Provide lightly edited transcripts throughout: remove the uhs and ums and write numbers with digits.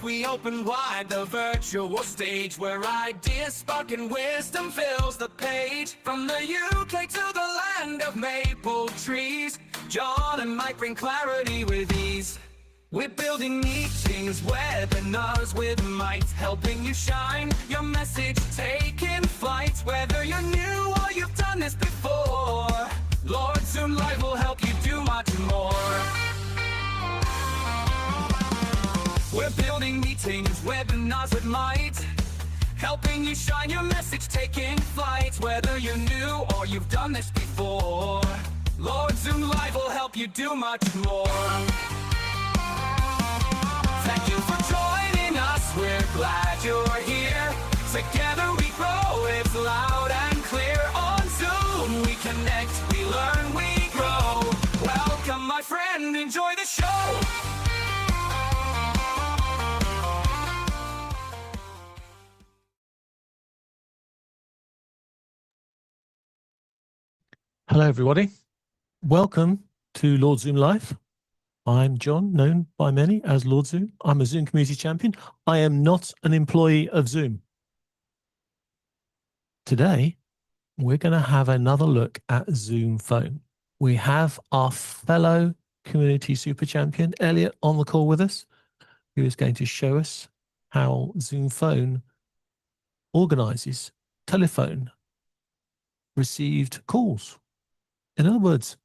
we open wide the virtual stage where ideas spark and wisdom fills the page. From the UK to the land of maple trees, John and Mike bring clarity with ease. We're building meetings, webinars with might, helping you shine, your message taking flight. Whether you're new or you've done this before, Lord Zoom Live will help you do much more. We're building meetings, webinars with might, helping you shine, your message taking flight. Whether you're new or you've done this before, Lord Zoom Live will help you do much more. Thank you for joining us, we're glad you're here. Together we grow, it's loud and clear. On Zoom we connect, we learn, we grow. Welcome my friend, enjoy the show. Hello everybody, welcome to Lord Zoom Live. I'm John, known by many as Lord Zoom. I'm a Zoom community champion. I am not an employee of Zoom. Today, we're going to have another look at Zoom Phone. We have our fellow community super champion, Eliot, on the call with us, who is going to show us how Zoom Phone organizes telephone received calls. In other words,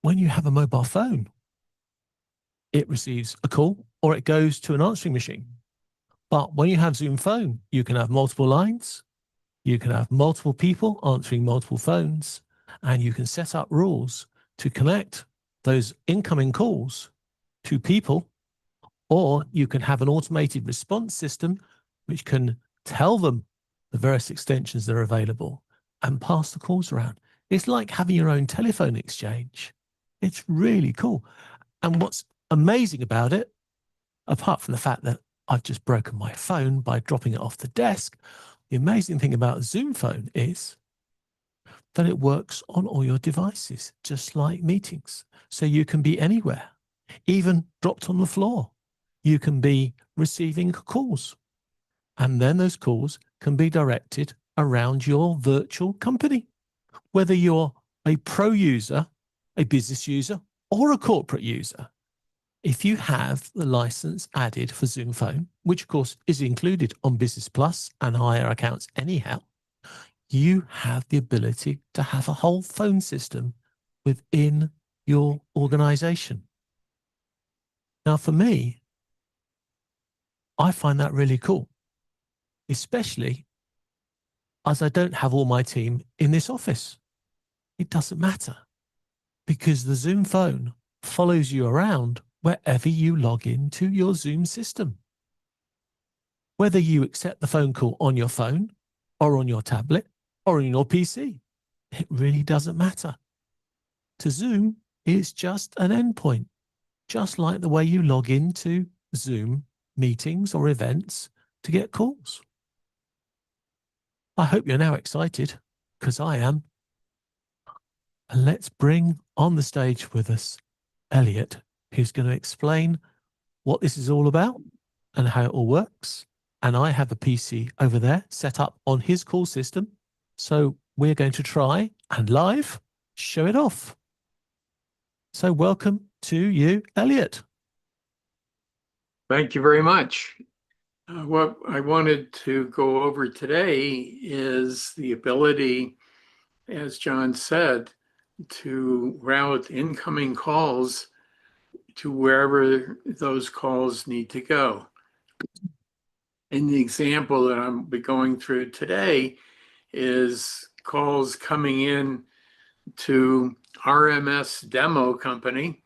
when you have a mobile phone, it receives a call or it goes to an answering machine. But when you have Zoom Phone, you can have multiple lines, you can have multiple people answering multiple phones, and you can set up rules to connect those incoming calls to people, or you can have an automated response system which can tell them the various extensions that are available and pass the calls around. It's like having your own telephone exchange. It's really cool. And what's amazing about it, apart from the fact that I've just broken my phone by dropping it off the desk, the amazing thing about Zoom Phone is that it works on all your devices, just like meetings. So you can be anywhere, even dropped on the floor. You can be receiving calls, and then those calls can be directed around your virtual company, whether you're a pro user, a business user, or a corporate user. If you have the license added for Zoom Phone, which of course is included on Business Plus and higher accounts anyhow, you have the ability to have a whole phone system within your organization. Now, for me, I find that really cool, especially as I don't have all my team in this office. It doesn't matter, because the Zoom Phone follows you around wherever you log into your Zoom system. Whether you accept the phone call on your phone or on your tablet or on your PC, it really doesn't matter. To Zoom, it's just an endpoint, just like the way you log into Zoom meetings or events to get calls. I hope you're now excited, because I am. And let's bring on the stage with us Eliot, who's going to explain what this is all about and how it all works. And I have a PC over there set up on his call system. So we're going to try and live show it off. So welcome to you, Eliot. Thank you very much. What I wanted to go over today is the ability, as John said, to route incoming calls to wherever those calls need to go. And the example that I'll be going through today is calls coming in to RMS Demo Company.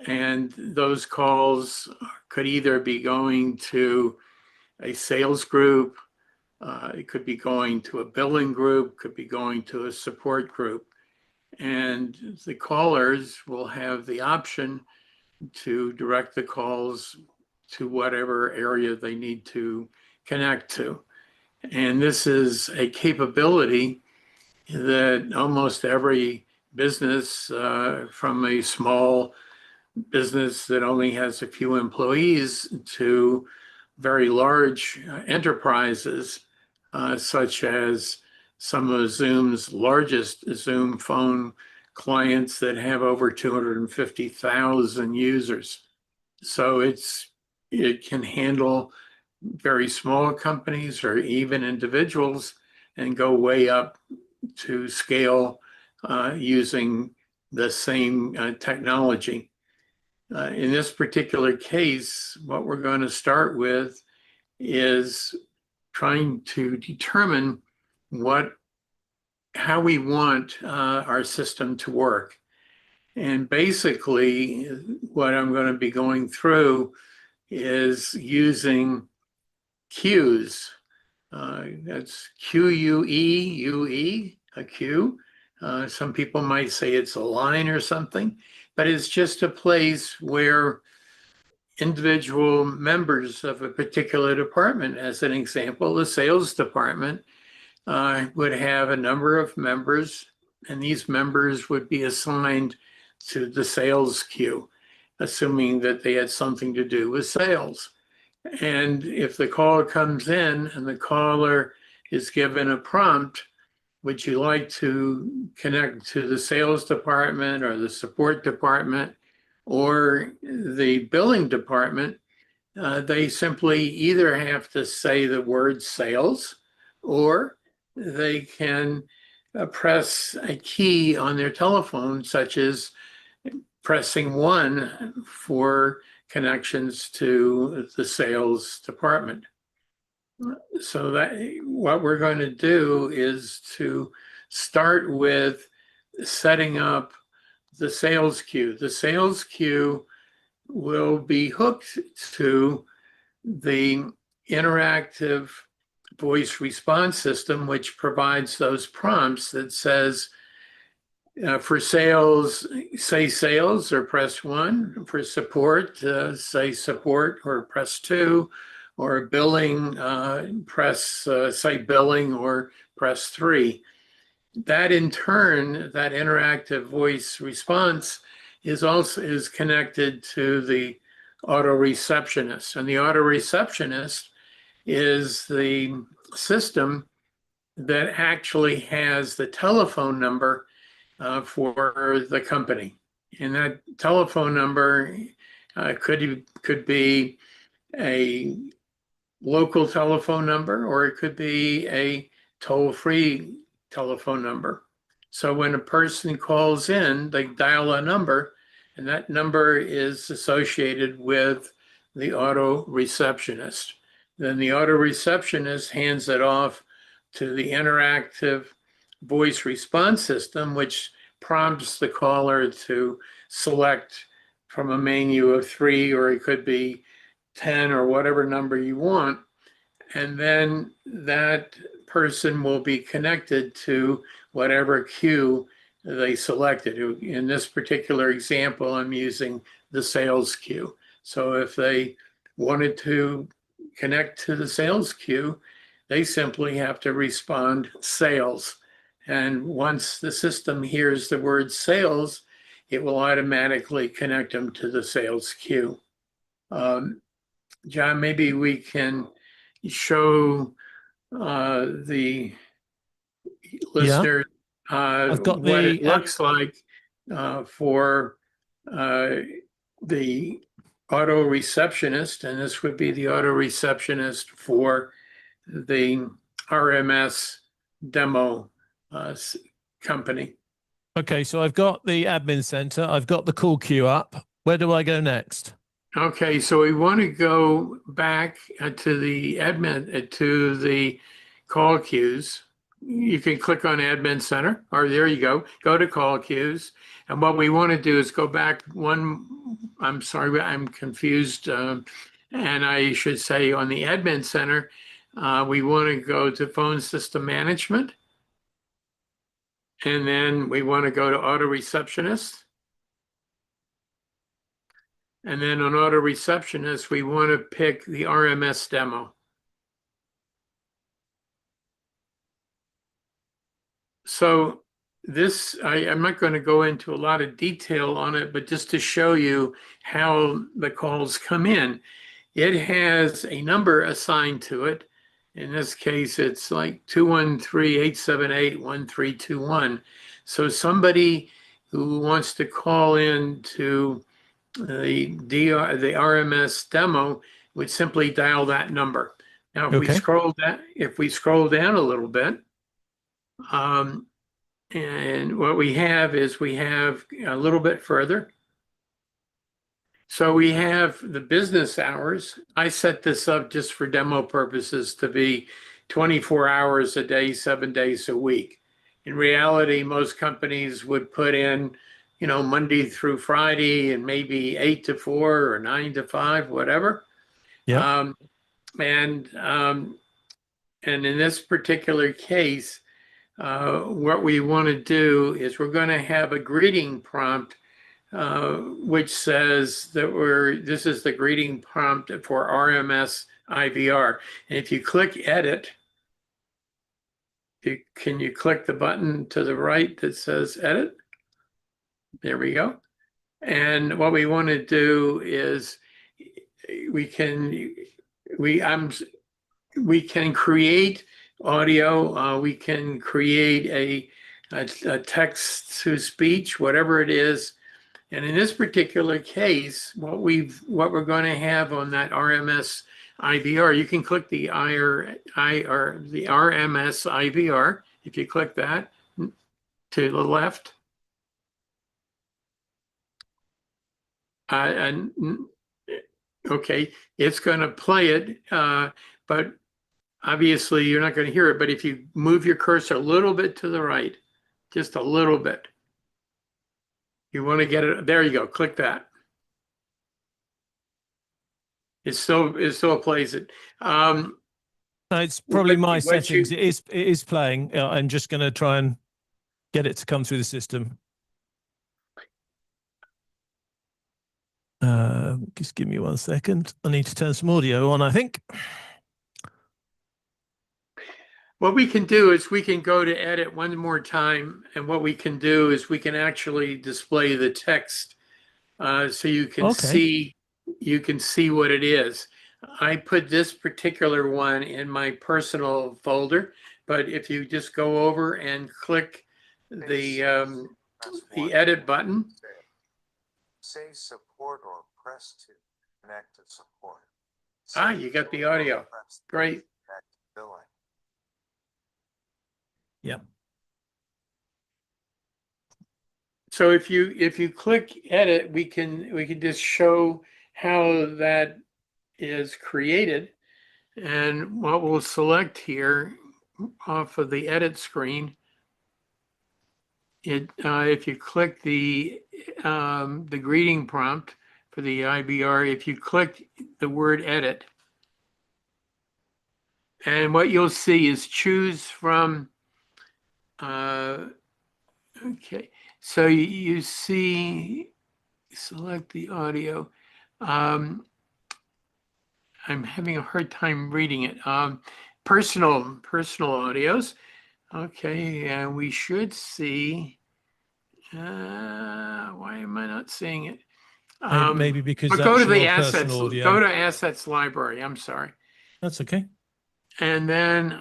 And those calls could either be going to a sales group, it could be going to a billing group, could be going to a support group. And the callers will have the option to direct the calls to whatever area they need to connect to. And this is a capability that almost every business, from a small business that only has a few employees to very large enterprises, such as some of Zoom's largest Zoom phone clients that have over 250,000 users. So it can handle very small companies or even individuals and go way up to scale using the same technology. In this particular case, what we're going to start with is trying to determine how we want our system to work. And basically, what I'm going to be going through is using queues. That's QUEUE, a queue. Some people might say it's a line or something, but it's just a place where individual members of a particular department, as an example, the sales department, would have a number of members, and these members would be assigned to the sales queue, assuming that they had something to do with sales. And if the caller comes in and the caller is given a prompt, would you like to connect to the sales department or the support department or the billing department? They simply either have to say the word sales, or they can press a key on their telephone, such as pressing 1 for connections to the sales department. So that what we're going to do is to start with setting up the sales queue. The sales queue will be hooked to the interactive voice response system, which provides those prompts that says, for sales, say sales or press 1. For support, say support or press 2. Or billing, say billing or press 3. That in turn, that interactive voice response is connected to the auto receptionist. And the auto receptionist is the system that actually has the telephone number for the company. And that telephone number could be a local telephone number, or it could be a toll-free telephone number. So when a person calls in, they dial a number, and that number is associated with the auto receptionist. Then the auto receptionist hands it off to the interactive voice response system, which prompts the caller to select from a menu of 3, or it could be 10 or whatever number you want. And then that person will be connected to whatever queue they selected. In this particular example, I'm using the sales queue. So if they wanted to connect to the sales queue, they simply have to respond sales. And once the system hears the word sales, it will automatically connect them to the sales queue. John, maybe we can show the listener I've got what the it looks like for the auto receptionist, and this would be the auto receptionist for the RMS demo company. Okay, so I've got the admin center. I've got the call queue up. Where do I go next? Okay, so we want to go back to the admin, to the call queues. You can click on Admin Center, or there you go. Go to call queues. And what we want to do is go back I'm sorry, I'm confused. And I should say on the Admin Center, we want to go to phone system management. And then we want to go to auto receptionist. And then on auto receptionist, we want to pick the RMS demo. So I'm not going to go into a lot of detail on it, but just to show you how the calls come in, it has a number assigned to it. In this case, it's like 213-878-1321. So somebody who wants to call in to the RMS demo would simply dial that number. Now, Okay. if we scroll down a little bit, and what we have is we have a little bit further. So we have the business hours. I set this up just for demo purposes to be 24 hours a day, 7 days a week. In reality, most companies would put in, Monday through Friday and maybe 8 to 4 or 9 to 5, whatever. Yeah. And in this particular case, what we want to do is we're going to have a greeting prompt which says that this is the greeting prompt for RMS IVR. And if you click edit, can you click the button to the right that says edit? There we go. And what we want to do is we can create audio. We can create a text to speech, whatever it is. And in this particular case, what we're going to have on that RMS IVR, you can click the the RMS IVR. If you click that to the left, and okay, it's going to play it, but obviously you're not going to hear it. But if you move your cursor a little bit to the right, just a little bit. You want to get it. There you go. Click that. It still plays it. It's probably my what settings. It is playing. I'm just going to try and get it to come through the system. Just give me 1 second. I need to turn some audio on, I think. What we can do is we can go to edit one more time, and what we can do is we can actually display the text so you can see what it is. I put this particular one in my personal folder, but if you just go over and click the edit button, say support or press to connect to support. You got the audio. Great. Yep. So if you click edit, we can just show how that is created. And what we'll select here off of the edit screen, if you click the greeting prompt for the IVR, if you click the word edit, and what you'll see is choose from okay, so you see, select the audio. I'm having a hard time reading it. Personal audios. Okay, and we should see. Why am I not seeing it? Maybe because go to the your assets. personal audio. Go to assets library. I'm sorry. That's okay. And then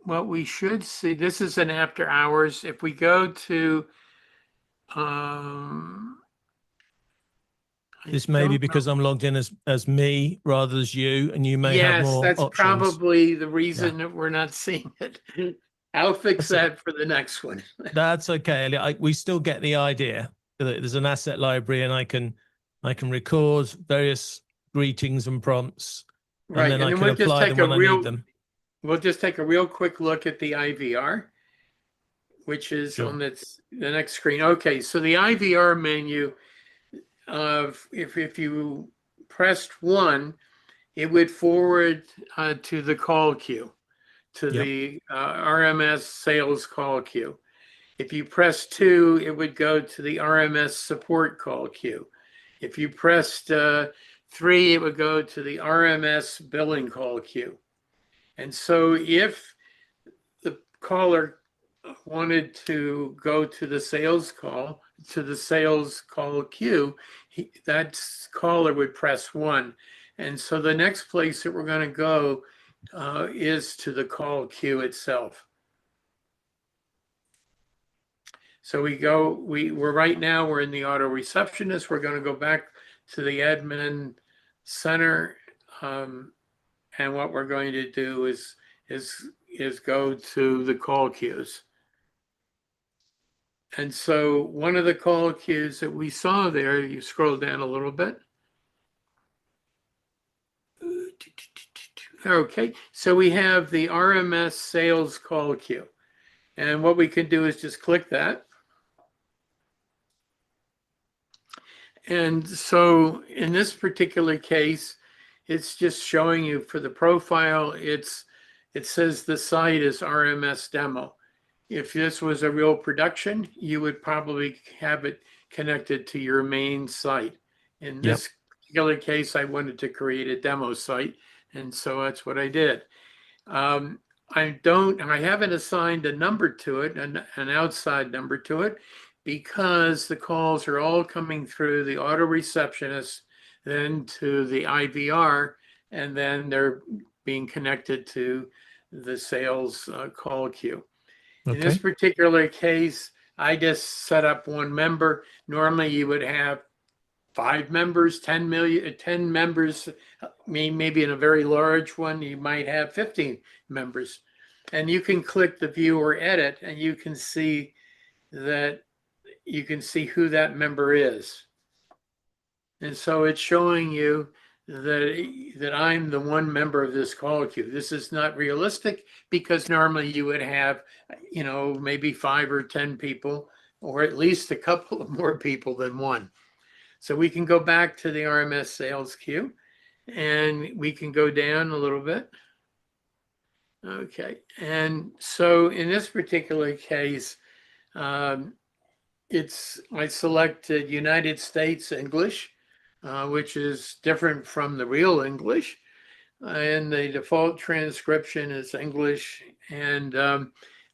what we should see, this is an after hours. If we go to, this may be because I'm logged in as me rather as you, and you may have more Yes, that's options. probably the reason that we're not seeing it. I'll fix that for the next one. That's okay, Eliot. We still get the idea that there's an asset library, and I can record various greetings and prompts, Right, and then I can apply them when I need them. We'll just take a real quick look at the IVR, which is on the next screen. Okay, so the IVR menu, if you pressed 1, it would forward to the call queue, to the RMS sales call queue. If you press 2, it would go to the RMS support call queue. If you pressed 3, it would go to the RMS billing call queue. And so if the caller wanted to go to the sales call, queue, that caller would press 1. And so the next place that we're going to go is to the call queue itself. So we're right now, we're in the auto receptionist. We're going to go back to the admin center. And what we're going to do is go to the call queues. And so one of the call queues that we saw there, you scroll down a little bit. Okay, so we have the RMS sales call queue. And what we can do is just click that. And so in this particular case, it's just showing you for the profile, it says the site is RMS demo. If this was a real production, you would probably have it connected to your main site. In this particular case, I wanted to create a demo site, and so that's what I did. I haven't assigned a number to it, an outside number to it, because the calls are all coming through the auto receptionist, then to the IVR, and then they're being connected to the sales call queue. Okay. In this particular case, I just set up one member. Normally you would have 5 members, 10 members. Maybe in a very large one, you might have 15 members. And you can click the view or edit, and you can see who that member is. And so it's showing you that I'm the one member of this call queue. This is not realistic, because normally you would have, maybe 5 or 10 people, or at least a couple of more people than one. So we can go back to the RMS sales queue, and we can go down a little bit. Okay, and so in this particular case, I selected United States English, which is different from the real English. And the default transcription is English. And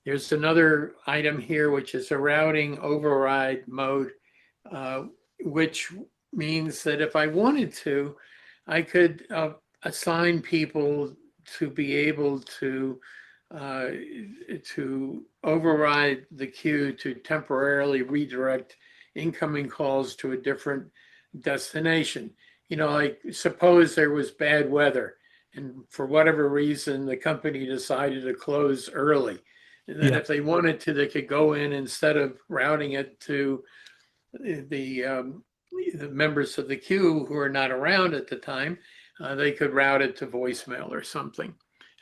there's another item here, which is a routing override mode, which means that if I wanted to, I could assign people to be able to override the queue to temporarily redirect incoming calls to a different destination. Like suppose there was bad weather, and for whatever reason, the company decided to close early. And then if they wanted to, they could go in, instead of routing it to the members of the queue who are not around at the time, they could route it to voicemail or something.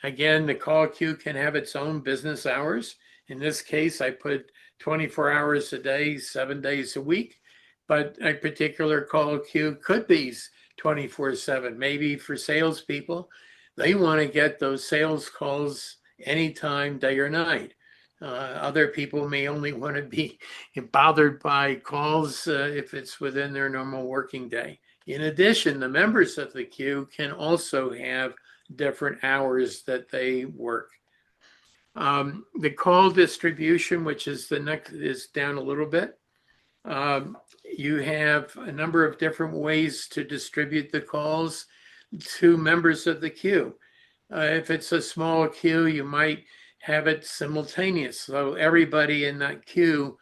Again, the call queue can have its own business hours. In this case, I put 24 hours a day, 7 days a week, but a particular call queue could be 24/7. Maybe for salespeople, they want to get those sales calls anytime, day or night. Other people may only want to be bothered by calls if it's within their normal working day. In addition, the members of the queue can also have different hours that they work. The call distribution, which is the next, is down a little bit. You have a number of different ways to distribute the calls to members of the queue. If it's a small queue, you might have it simultaneous. So everybody in that queue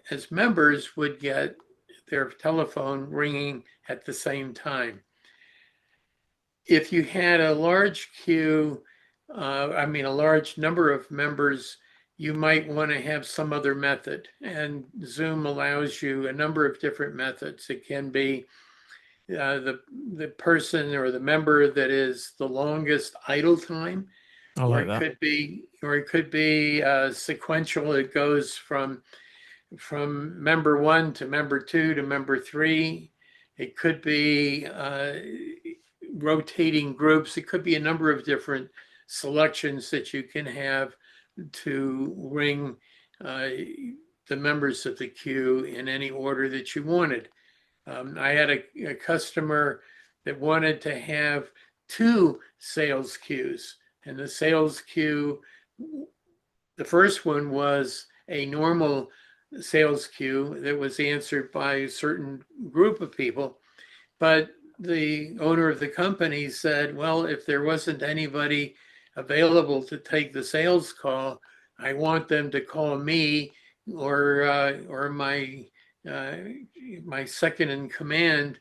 as members would get their telephone ringing at the same time. If you had a large queue, a large number of members, you might want to have some other method. And Zoom allows you a number of different methods. It can be the person or the member that is the longest idle time. I like that. It could be sequential. It goes from member 1 to member 2 to member 3. It could be rotating groups. It could be a number of different selections that you can have to ring the members of the queue in any order that you wanted. I had a customer that wanted to have 2 sales queues, and the sales queue, the first one was a normal sales queue that was answered by a certain group of people. But the owner of the company said, well, if there wasn't anybody available to take the sales call, I want them to call me or my second in command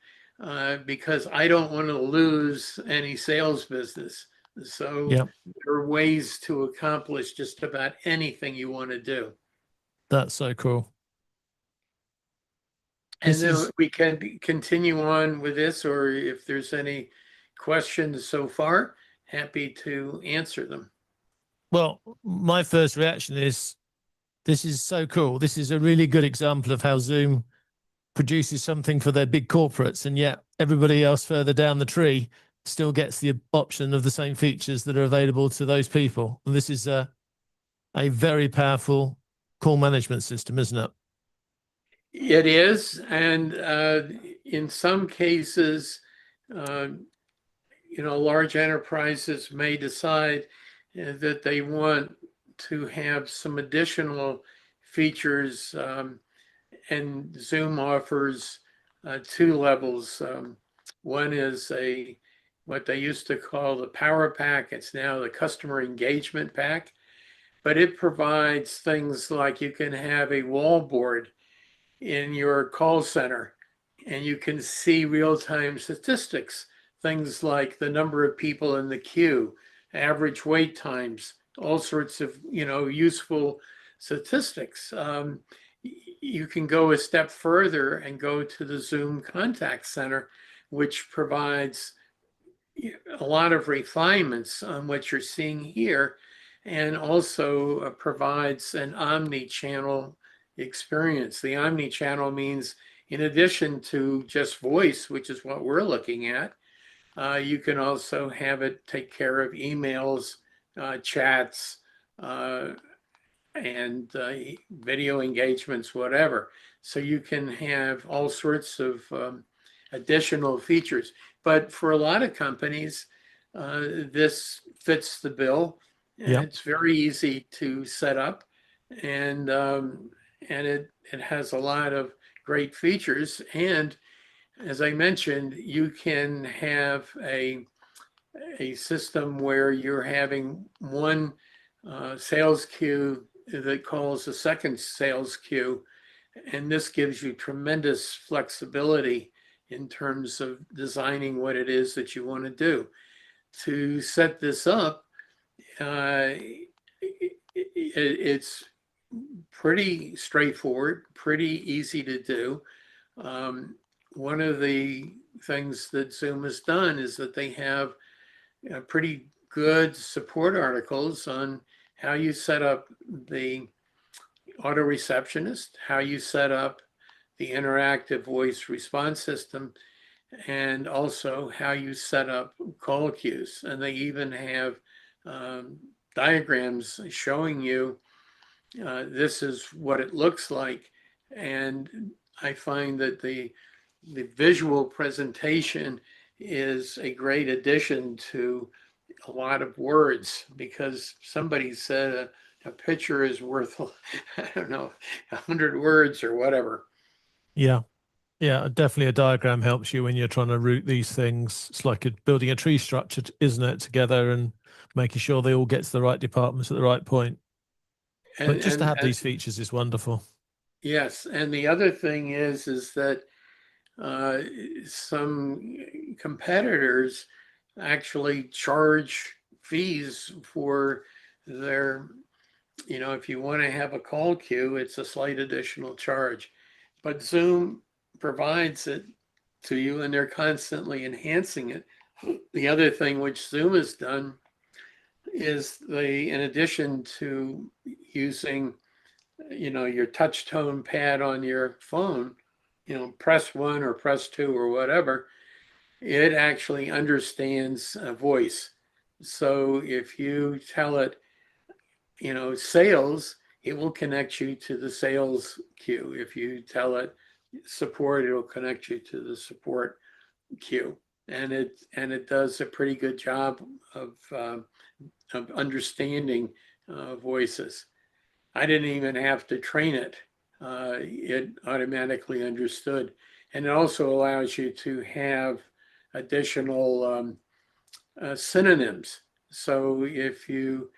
because I don't want to lose any sales business. So Yeah, there are ways to accomplish just about anything you want to do. that's so cool. And This then is we can continue on with this, or if there's any questions so far, happy to answer them. well, my first reaction is this is so cool. This is a really good example of how Zoom produces something for their big corporates, and yet everybody else further down the tree still gets the option of the same features that are available to those people. And this is a very powerful call management system, isn't it? It is, and in some cases, large enterprises may decide that they want to have some additional features, and Zoom offers two levels. One is what they used to call the Power Pack. It's now the Customer Engagement Pack, but it provides things like you can have a wall board in your call center and you can see real-time statistics, things like the number of people in the queue, average wait times, all sorts of useful statistics. You can go a step further and go to the Zoom Contact Center, which provides a lot of refinements on what you're seeing here, and also provides an omni-channel experience. The omni-channel means in addition to just voice, which is what we're looking at, you can also have it take care of emails, chats, and video engagements, whatever. So you can have all sorts of additional features. But for a lot of companies, this fits the bill, and Yeah. it's very easy to set up, and it has a lot of great features. And as I mentioned, you can have a system where you're having one sales queue that calls a second sales queue, and this gives you tremendous flexibility in terms of designing what it is that you want to do. To set this up, it's pretty straightforward, pretty easy to do. One of the things that Zoom has done is that they have pretty good support articles on how you set up the auto receptionist, how you set up the interactive voice response system, and also how you set up call queues. And they even have diagrams showing you this is what it looks like. And I find that the visual presentation is a great addition to a lot of words, because somebody said a picture is worth, I don't know, 100 words or whatever. Yeah. Yeah, definitely a diagram helps you when you're trying to route these things. It's like building a tree structure, isn't it, together and making sure they all get to the right departments at the right point. But just to have these features is wonderful. Yes, and the other thing is that some competitors actually charge fees for their, if you want to have a call queue, it's a slight additional charge. But Zoom provides it to you, and they're constantly enhancing it. The other thing which Zoom has done is in addition to using, your touch tone pad on your phone, press 1 or press 2 or whatever, it actually understands a voice. So if you tell it, sales, it will connect you to the sales queue. If you tell it support, it'll connect you to the support queue. And it does a pretty good job of understanding voices. I didn't even have to train it. It automatically understood. And it also allows you to have additional synonyms. So if you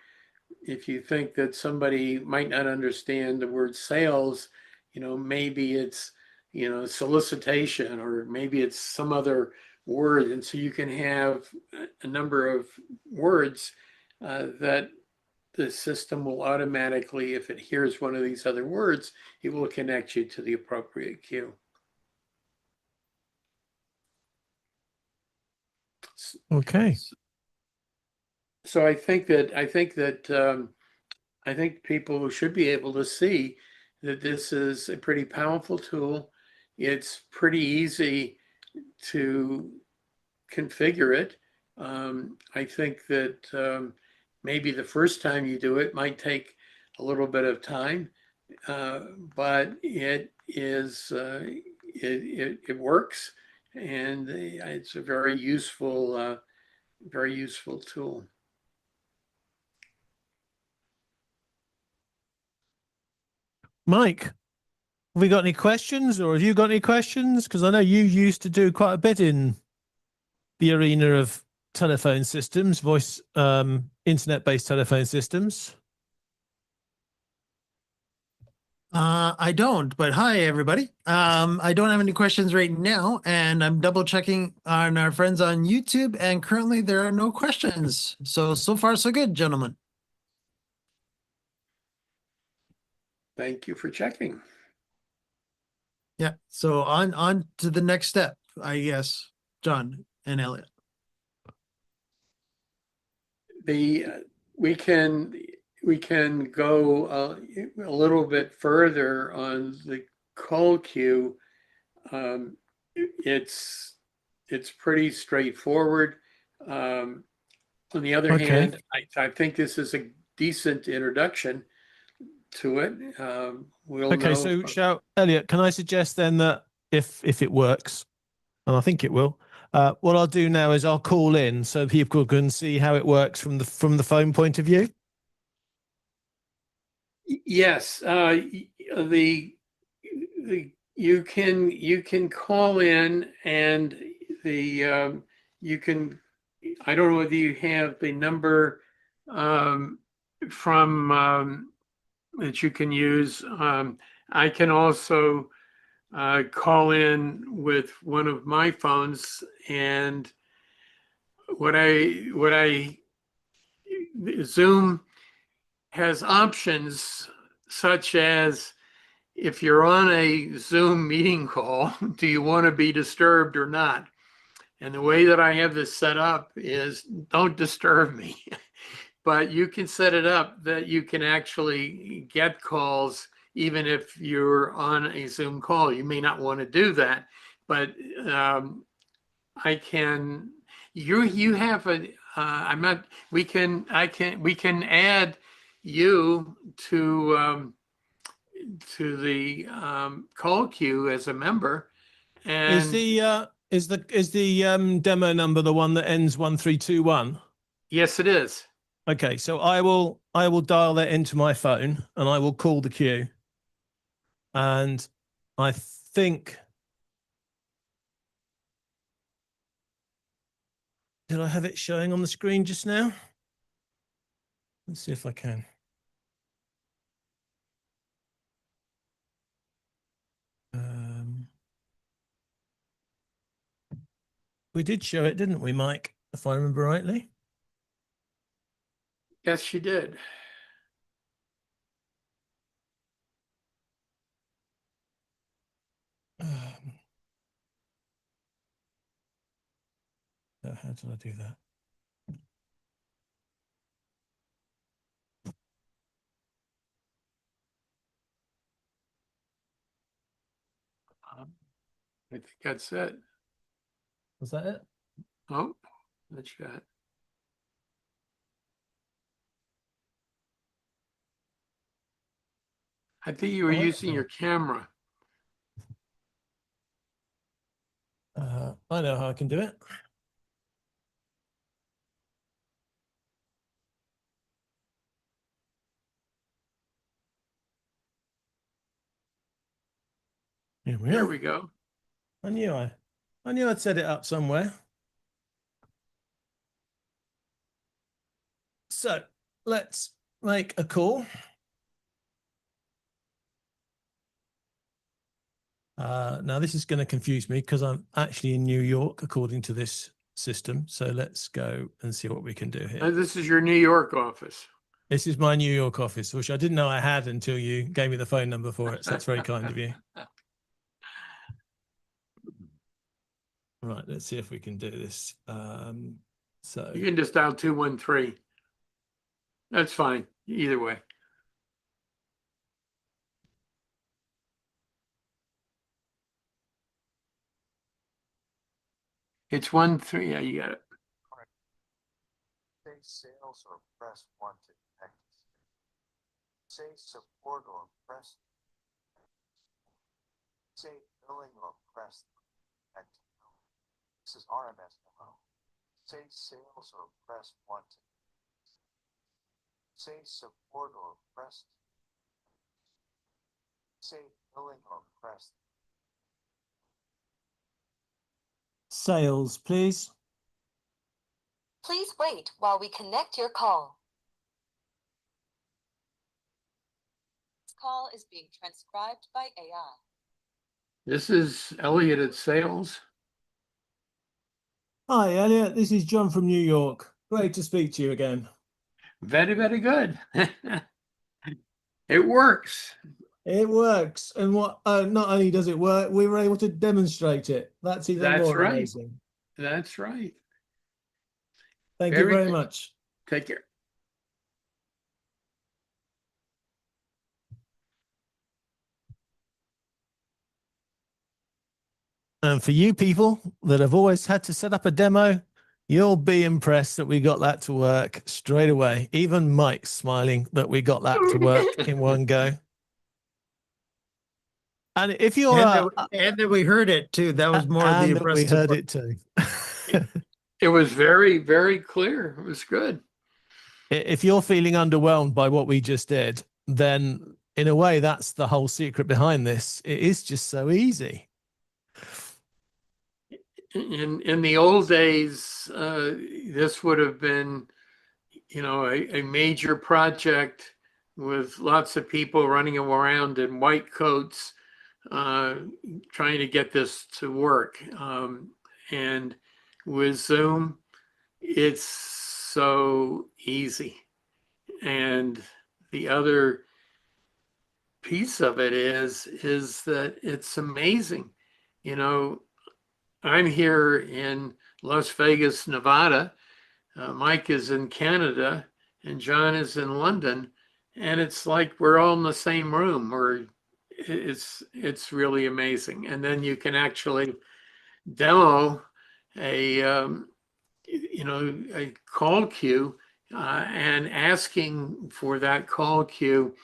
think that somebody might not understand the word sales, maybe it's, solicitation, or maybe it's some other word. And so you can have a number of words that the system will automatically, if it hears one of these other words, it will connect you to the appropriate cue. Okay. So I think people should be able to see that this is a pretty powerful tool. It's pretty easy to configure it. I think that maybe the first time you do it might take a little bit of time, but it works, and it's a very useful tool. Mike, have we got any questions, or have you got any questions? Because I know you used to do quite a bit in the arena of telephone systems, voice, internet-based telephone systems. I don't, but hi everybody. I don't have any questions right now, and I'm double checking on our friends on YouTube, and currently there are no questions. So far so good, gentlemen. Thank you for checking. Yeah. So on to the next step, I guess, John and Elliot. We can go a little bit further on the call queue. It's pretty straightforward. On the other hand, I think this is a decent introduction to it. We'll Okay, know. so Eliot, can I suggest then that if it works, and I think it will, what I'll do now is I'll call in so people can see how it works from the phone point of view. Yes, you can call in, and you can. I don't know whether you have the number from that you can use. I can also call in with one of my phones, and Zoom has options such as, if you're on a Zoom meeting call, do you want to be disturbed or not? And the way that I have this set up is don't disturb me. But you can set it up that you can actually get calls even if you're on a Zoom call. You may not want to do that, but I can. You have a. I'm not. We can add you to the call queue as a member. And is the demo number the one that ends 1321? Yes, it is. Okay, so I will dial that into my phone and I will call the queue. And I think, did I have it showing on the screen just now? Let's see if I can. We did show it, didn't we, Mike? If I remember rightly. Yes, you did. How did I do that? I think that's it. Was that it? Oh, that's it. I think you were using your camera. I know how I can do it. Here we There are. we go. I knew I'd set it up somewhere. So let's make a call. Now this is going to confuse me because I'm actually in New York according to this system. So let's go and see what we can do here. This is your New York office. This is my New York office, which I didn't know I had until you gave me the phone number for it. So that's very kind of you. Right, let's see if we can do this. So You can just dial 213. That's fine. Either way. It's 13. Yeah, you got it. Say sales or press 1 to connect. Say support or press. Say billing or press connect. This is RMS memo. Say sales or press 1 to. Say support or press. Say billing or press. sales, please. Please wait while we connect your call. This call is being transcribed by AI. This is Eliot at Sales. Hi, Elliot. This is John from New York. Great to speak to you again. Very, very good. It works. It works. And what not only does it work, we were able to demonstrate it. That's even That's more right. amazing. That's right. Thank you Very very good. much. Take care. And for you people that have always had to set up a demo, you'll be impressed that we got that to work straight away. Even Mike's smiling that we got that to work in one go. And if you're And that we heard it too. That was more of the and that we impressive heard part. it too. It was very, very clear. It was good. If you're feeling underwhelmed by what we just did, then in a way, that's the whole secret behind this. It is just so easy. In the old days, this would have been, a major project with lots of people running around in white coats, trying to get this to work. And with Zoom, it's so easy. And the other piece of it is that it's amazing. I'm here in Las Vegas, Nevada. Mike is in Canada and John is in London. And it's like we're all in the same room. It's really amazing. And then you can actually demo a call queue and asking for that call queue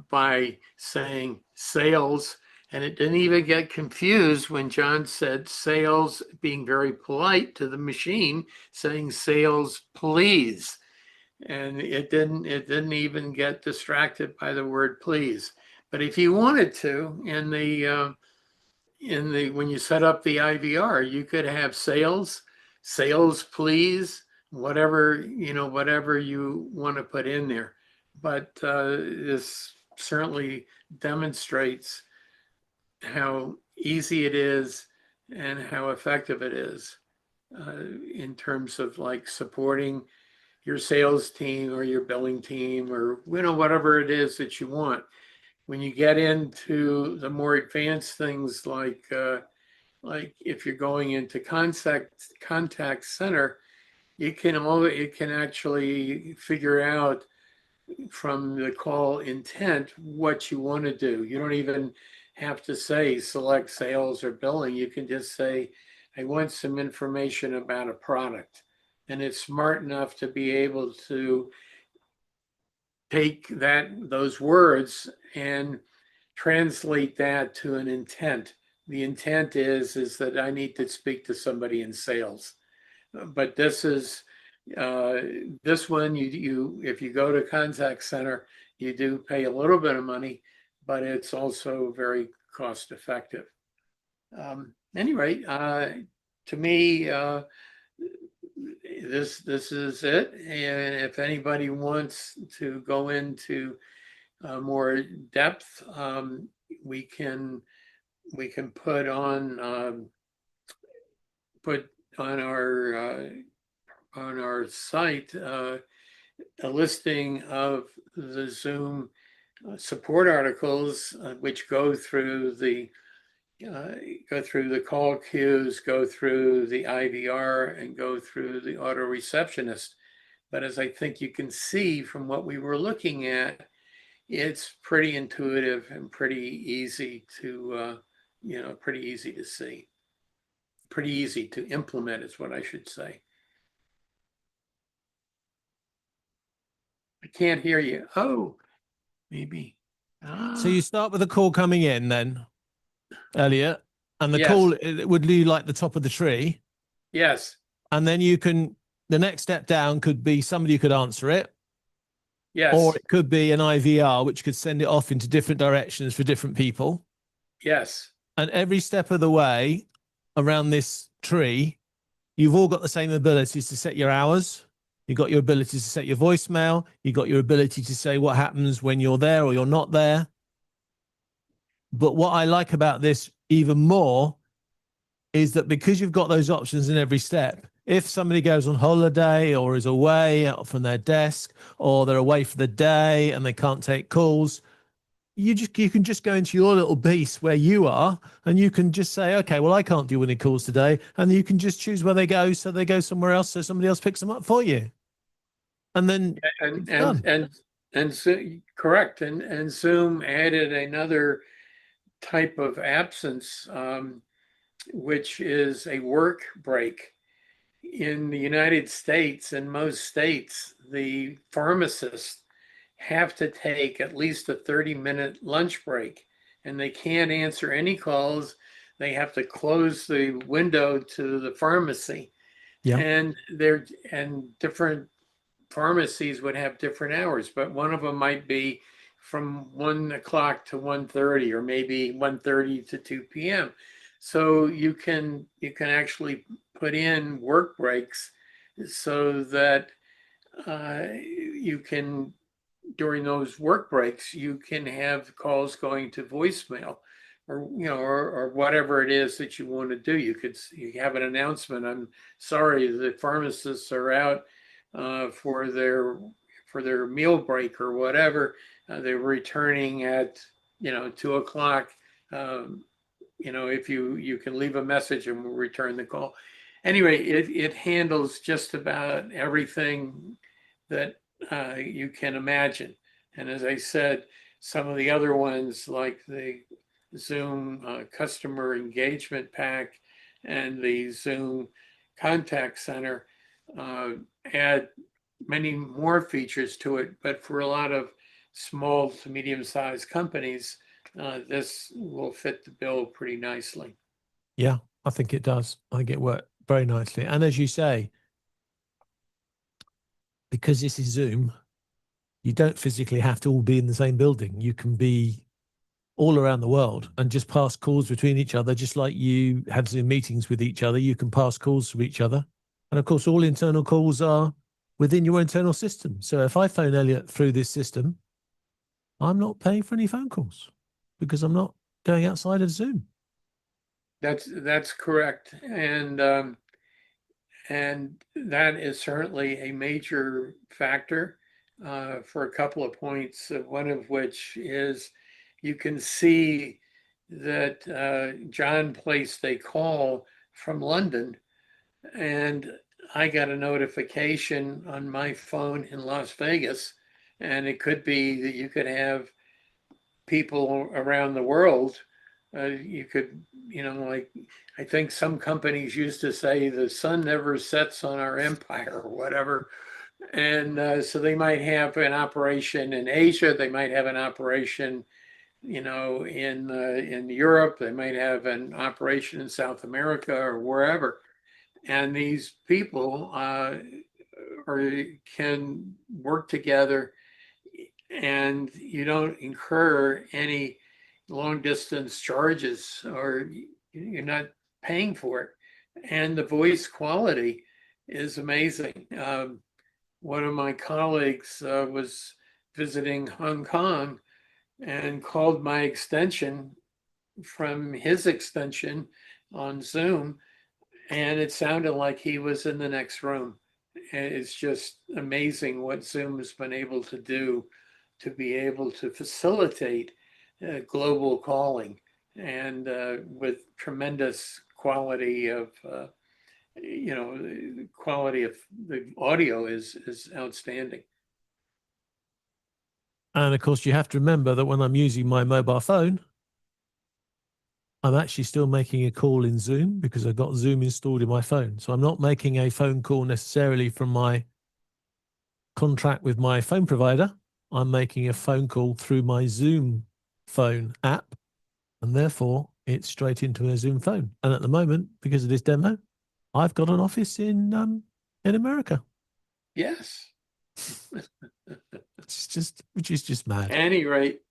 by saying sales. And it didn't even get confused when John said sales, being very polite to the machine, saying sales, please. And it didn't even get distracted by the word please. But if you wanted to, when you set up the IVR, you could have sales, please, whatever you want to put in there. But this certainly demonstrates how easy it is and how effective it is in terms of like supporting your sales team or your billing team or whatever it is that you want. When you get into the more advanced things like if you're going into contact center, it can actually figure out from the call intent what you want to do. You don't even have to say select sales or billing. You can just say, I want some information about a product. And it's smart enough to be able to take those words and translate that to an intent. The intent is that I need to speak to somebody in sales. But this is this one, you if you go to contact center, you do pay a little bit of money, but it's also very cost effective. Anyway, to me, this is it. And if anybody wants to go into more depth, we can put on our site a listing of the Zoom support articles, which go through the call queues, go through the IVR, and go through the auto receptionist. But as I think you can see from what we were looking at, it's pretty intuitive and pretty easy to, pretty easy to see. Pretty easy to implement is what I should say. I can't hear you. Oh, maybe. So you start with a call coming in then, Eliot, and the Yes. call it would be like the top of the tree. Yes. And then the next step down could be somebody who could answer it. Yes. Or it could be an IVR, which could send it off into different directions for different people. Yes. And every step of the way around this tree, you've all got the same abilities to set your hours. You've got your ability to set your voicemail. You've got your ability to say what happens when you're there or you're not there. But what I like about this even more is that because you've got those options in every step, if somebody goes on holiday or is away from their desk, or they're away for the day and they can't take calls, you can just go into your little base where you are, and you can just say, okay, well, I can't do any calls today. And you can just choose where they go. So they go somewhere else. So somebody else picks them up for you. And then and so, correct. And Zoom added another type of absence, which is a work break. In the United States, in most states, the pharmacists have to take at least a 30-minute lunch break, and they can't answer any calls. They have to close the window to the pharmacy. Yeah. And different pharmacies would have different hours, but one of them might be from 1 o'clock to 1:30, or maybe 1:30 to 2 p.m. So you can actually put in work breaks so that you can, during those work breaks, you can have calls going to voicemail, or or whatever it is that you want to do. You have an announcement. I'm sorry, the pharmacists are out for their meal break or whatever. They're returning at 2 o'clock. If you can leave a message and we'll return the call. Anyway, it handles just about everything that you can imagine. And as I said, some of the other ones like the Zoom Customer Engagement Pack and the Zoom Contact Center add many more features to it. But for a lot of small to medium-sized companies, this will fit the bill pretty nicely. Yeah, I think it does. I think it worked very nicely. And as you say, because this is Zoom, you don't physically have to all be in the same building. You can be all around the world and just pass calls between each other, just like you had Zoom meetings with each other. You can pass calls to each other. And of course, all internal calls are within your internal system. So if I phone Eliot through this system, I'm not paying for any phone calls because I'm not going outside of Zoom. That's correct. And that is certainly a major factor for a couple of points, one of which is you can see that John placed a call from London, and I got a notification on my phone in Las Vegas, and it could be that you could have people around the world. You could, like, I think some companies used to say the sun never sets on our empire or whatever. And so they might have an operation in Asia. They might have an operation, in Europe. They might have an operation in South America or wherever. And these people can work together, and you don't incur any long distance charges, or you're not paying for it. And the voice quality is amazing. One of my colleagues was visiting Hong Kong and called my extension from his extension on Zoom, and it sounded like he was in the next room. And it's just amazing what Zoom has been able to do to be able to facilitate global calling, and with tremendous quality of the quality of the audio is outstanding. And of course, you have to remember that when I'm using my mobile phone, I'm actually still making a call in Zoom because I've got Zoom installed in my phone. So I'm not making a phone call necessarily from my contract with my phone provider. I'm making a phone call through my Zoom phone app, and therefore it's straight into a Zoom phone. And at the moment, because of this demo, I've got an office in America. Yes. Which is just mad. At any rate,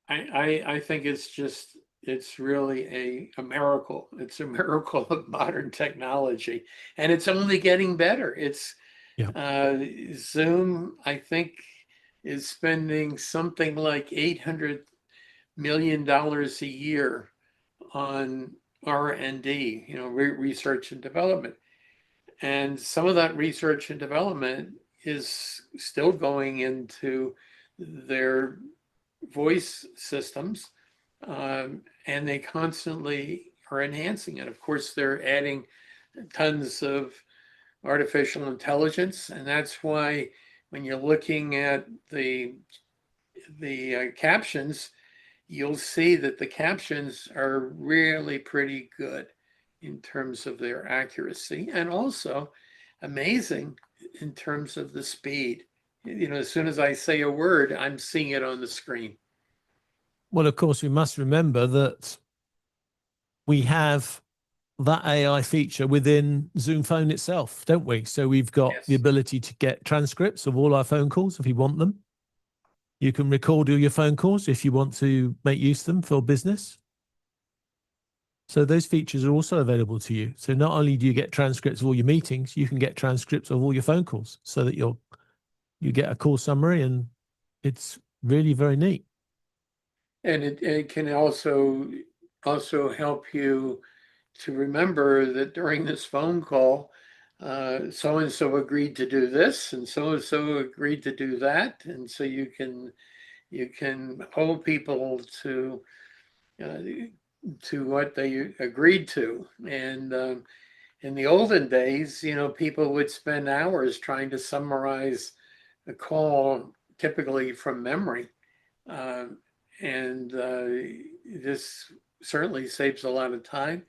I think it's really a miracle. It's a miracle of modern technology, and it's only getting better. Zoom, I think, is spending something like $800 million a year on R&D, research and development. And some of that research and development is still going into their voice systems, and they constantly are enhancing it. Of course, they're adding tons of artificial intelligence, and that's why when you're looking at the captions, you'll see that the captions are really pretty good in terms of their accuracy, and also amazing in terms of the speed. As soon as I say a word, I'm seeing it on the screen. Well, of course, we must remember that we have that AI feature within Zoom Phone itself, don't we? So we've got Yes. the ability to get transcripts of all our phone calls if you want them. You can record all your phone calls if you want to make use of them for business. So those features are also available to you. So not only do you get transcripts of all your meetings, you can get transcripts of all your phone calls so that you get a call summary, and it's really very neat. And it can also help you to remember that during this phone call, so-and-so agreed to do this, and so-and-so agreed to do that. And so you can hold people to what they agreed to. And in the olden days, people would spend hours trying to summarize a call, typically from memory. And this certainly saves a lot of time.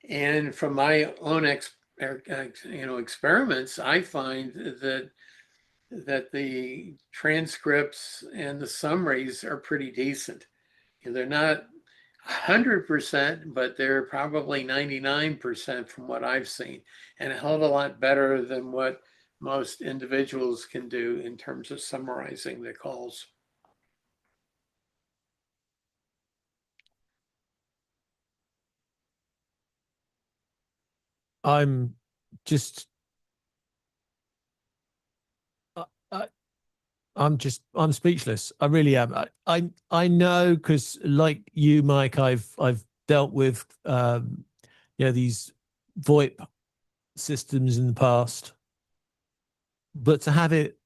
And from my own experiments, I find that the transcripts and the summaries are pretty decent. They're not 100%, but they're probably 99% from what I've seen, and a hell of a lot better than what most individuals can do in terms of summarizing their calls. I'm just, I'm speechless. I really am. I know, because like you, Mike, I've dealt with, these VoIP systems in the past, but to have it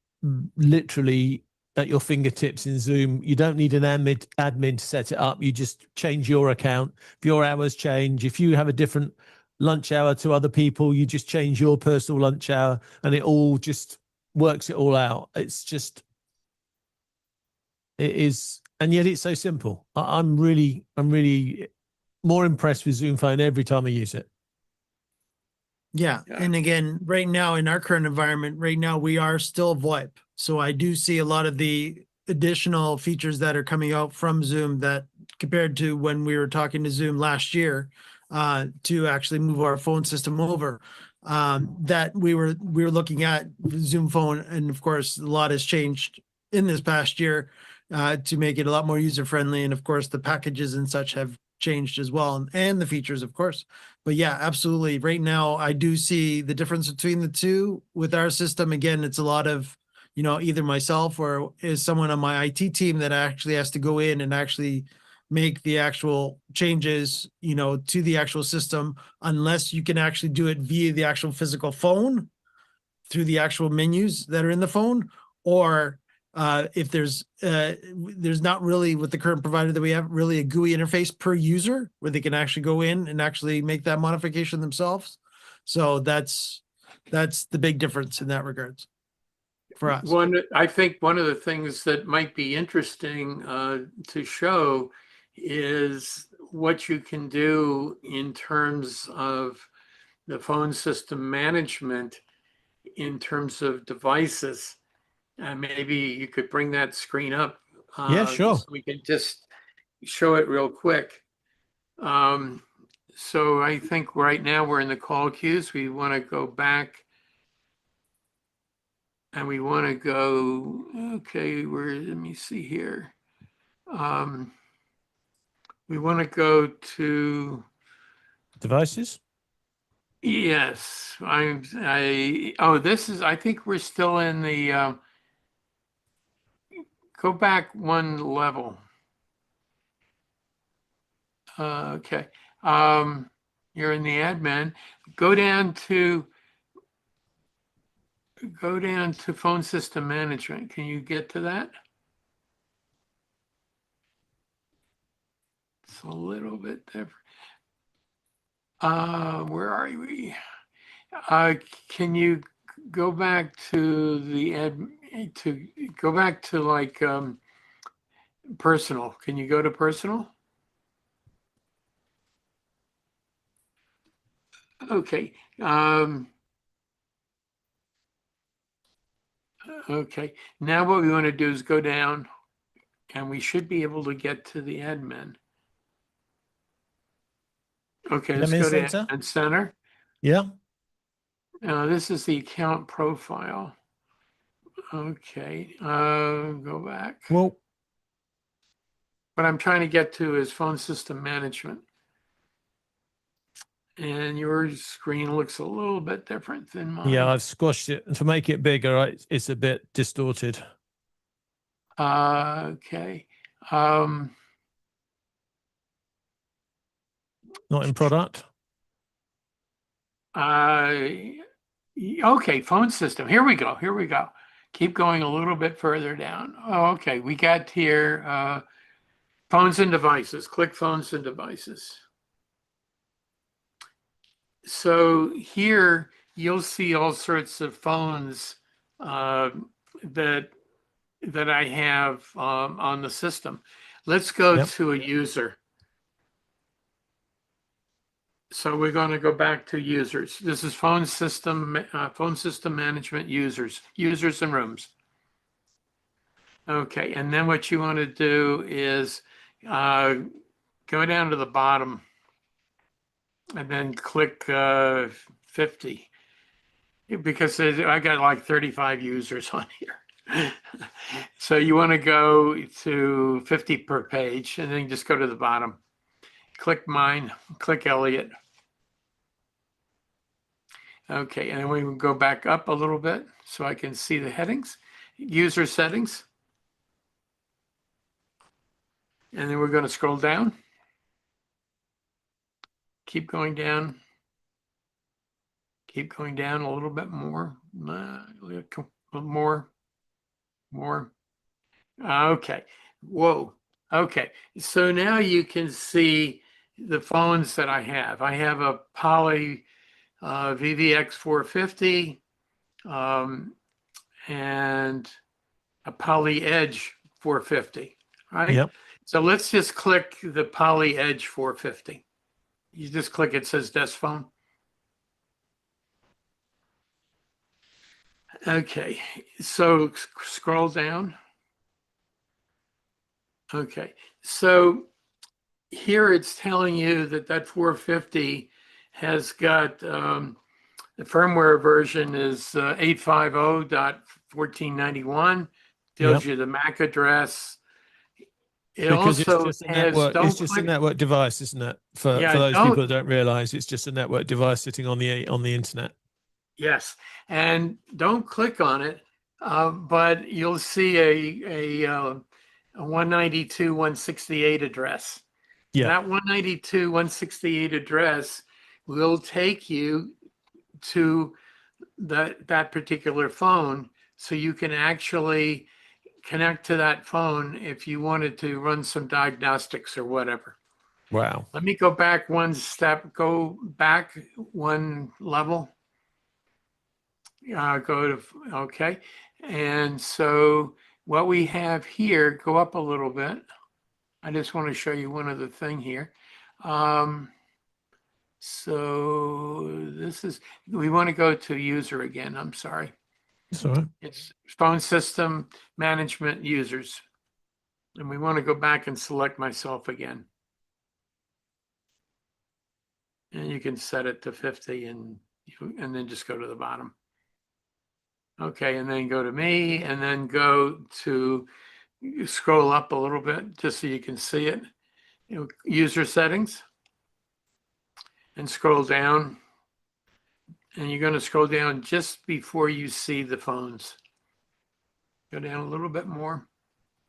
literally at your fingertips in Zoom, you don't need an admin to set it up. You just change your account. If your hours change, if you have a different lunch hour to other people, you just change your personal lunch hour, and it all just works it all out. It is, and yet it's so simple. I'm really more impressed with Zoom Phone every time I use it. Yeah. And again, right now in our current environment, right now we are still VoIP. So I do see a lot of the additional features that are coming out from Zoom that, compared to when we were talking to Zoom last year, to actually move our phone system over, that we were looking at Zoom Phone. And of course, a lot has changed in this past year. to make it a lot more user friendly. And of course, the packages and such have changed as well, and the features, of course. But yeah, absolutely. Right now, I do see the difference between the two with our system. Again, it's a lot of, either myself or is someone on my IT team that actually has to go in and actually make the actual changes, to the actual system, unless you can actually do it via the actual physical phone through the actual menus that are in the phone, or if there's not really, with the current provider that we have, really a GUI interface per user where they can actually go in and actually make that modification themselves. So that's the big difference in that regards for us. I think one of the things that might be interesting to show is what you can do in terms of the phone system management, in terms of devices. Maybe you could bring that screen up. Yeah, sure. So we can just show it real quick. So I think right now we're in the call queues. We want to go back. And we want to go, okay, let me see here. We want to go to, Devices. yes, I think we're still in the, go back one level. Okay. You're in the admin. Go down to phone system management. Can you get to that? It's a little bit different. Where are we? Can you go back to go back to like personal? Can you go to personal? Okay. Okay. Now what we want to do is go down, and we should be able to get to the admin. Okay, let's go to admin center. Yeah. This is the account profile. Okay, go back. Well, What I'm trying to get to is phone system management. And your screen looks a little bit different than mine. yeah, I've squashed it to make it bigger. It's a bit distorted. Okay. Not in product. Okay, phone system. Here we go. Here we go. Keep going a little bit further down. Oh, okay, we got here phones and devices. Click phones and devices. So here you'll see all sorts of phones that I have on the system. Let's go to a user. So we're going to go back to users. This is phone system management users and rooms. Okay, and then what you want to do is go down to the bottom and then click 50, because I got like 35 users on here. So you want to go to 50 per page, and then just go to the bottom. Click mine, click Eliot. Okay, and then we will go back up a little bit so I can see the headings. User settings. And then we're going to scroll down. Keep going down. Keep going down a little bit more. More. Okay. Whoa. Okay. So now you can see the phones that I have. I have a Poly VVX 450 and a Poly Edge 450. Right? Yep. So let's just click the Poly Edge 450. You just click, it says desk phone. Okay, so scroll down. Okay, so here it's telling you that 450 has got the firmware version is 850.1491. Tells you the MAC address, It Because it's also just a has, network. don't It's just a click, network device, isn't it? For yeah, those people that don't, don't realize, it's just a network device sitting on the internet. yes, and don't click on it, but you'll see a 192.168 address. Yeah. That 192.168 address will take you to that particular phone, so you can actually connect to that phone if you wanted to run some diagnostics or whatever. Wow. Let me go back one step, go back one level. Go to, okay. And so what we have here, go up a little bit. I just want to show you one other thing here. So this is, we want to go to user again. I'm sorry. It's all right. It's phone system management users. And we want to go back and select myself again. And you can set it to 50 and then just go to the bottom. Okay, and then go to me and then go to, scroll up a little bit just so you can see it. User settings and scroll down. And you're going to scroll down just before you see the phones. Go down a little bit more,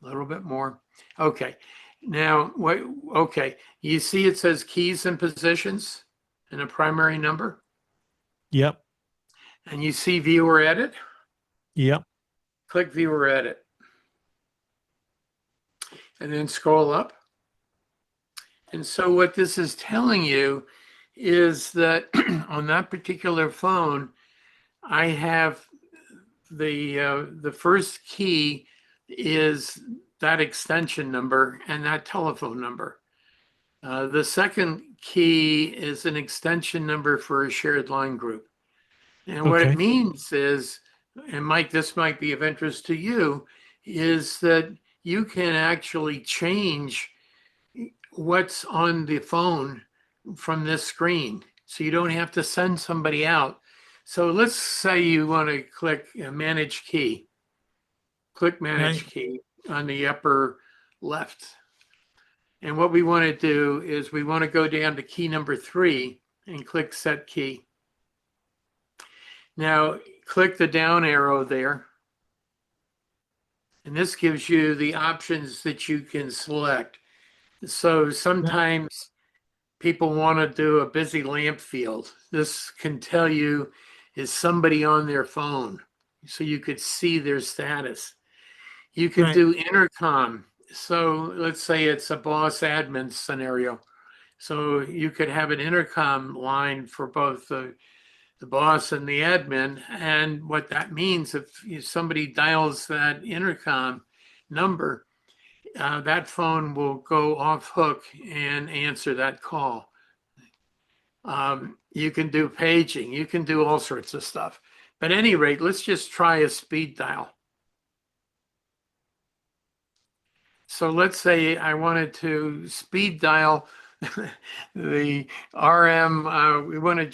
a little bit more. Okay, now what? Okay, you see it says keys and positions and a primary number, Yep. and you see viewer edit. Yep. Click viewer edit, and then scroll up. And so what this is telling you is that on that particular phone, I have the first key is that extension number and that telephone number. The second key is an extension number for a shared line group. And what Okay. it means is, and Mike, this might be of interest to you, is that you can actually change what's on the phone from this screen. So you don't have to send somebody out. So let's say you want to click manage key. Click manage key on the upper left. And what we want to do is we want to go down to key number 3 and click set key. Now click the down arrow there. And this gives you the options that you can select. So sometimes people want to do a busy lamp field. This can tell you, is somebody on their phone? So you could see their status. You could do intercom. So let's say it's a boss admin scenario. So you could have an intercom line for both the boss and the admin. And what that means, if somebody dials that intercom number, that phone will go off hook and answer that call. You can do paging, you can do all sorts of stuff. But at any rate, let's just try a speed dial. So let's say I wanted to speed dial the RM. We want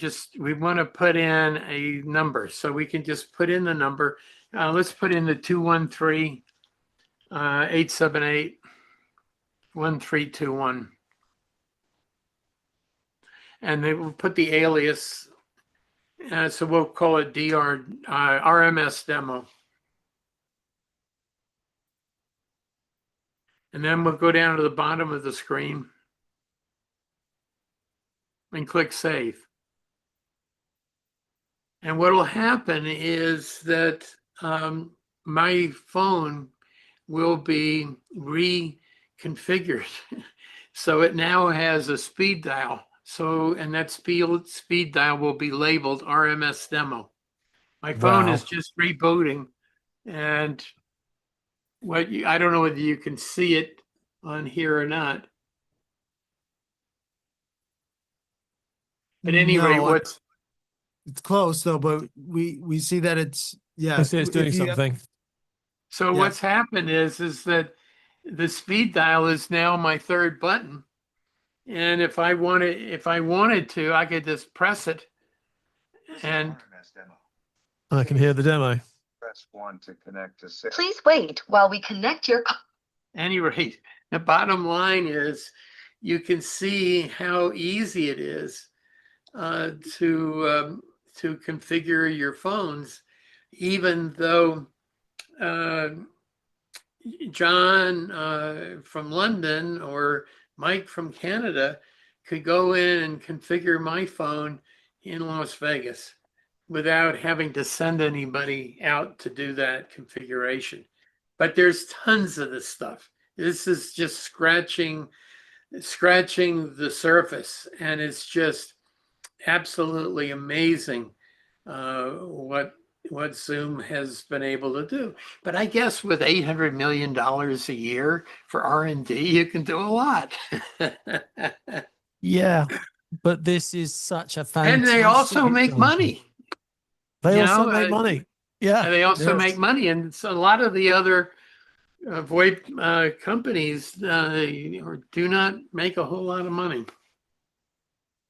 to put in a number. So we can just put in the number. Let's put in the 213-878-1321. And then we'll put the alias. So we'll call it RMS demo. And then we'll go down to the bottom of the screen and click save. And what will happen is that my phone will be reconfigured. So it now has a speed dial. So, and that speed dial will be labeled RMS demo. My phone is just rebooting, and I don't know whether you can see it on here or not. At any rate, it's close though, but we see that it's, yeah. I see it's doing something. So what's happened is that the speed dial is now my third button. And if I wanted to, I could just press it. And I can hear the demo. Press 1 to connect to 6. Please wait while we connect your. any rate, The bottom line is you can see how easy it is to configure your phones, even though John from London or Mike from Canada could go in and configure my phone in Las Vegas without having to send anybody out to do that configuration. But there's tons of this stuff. This is just scratching the surface, and it's just absolutely amazing what Zoom has been able to do. But I guess with $800 million a year for R&D, you can do a lot. Yeah, but this is such a And fantastic they also make example. money. They You also know, make money. Yeah. And they also yes. make money. And so a lot of the other VoIP companies do not make a whole lot of money.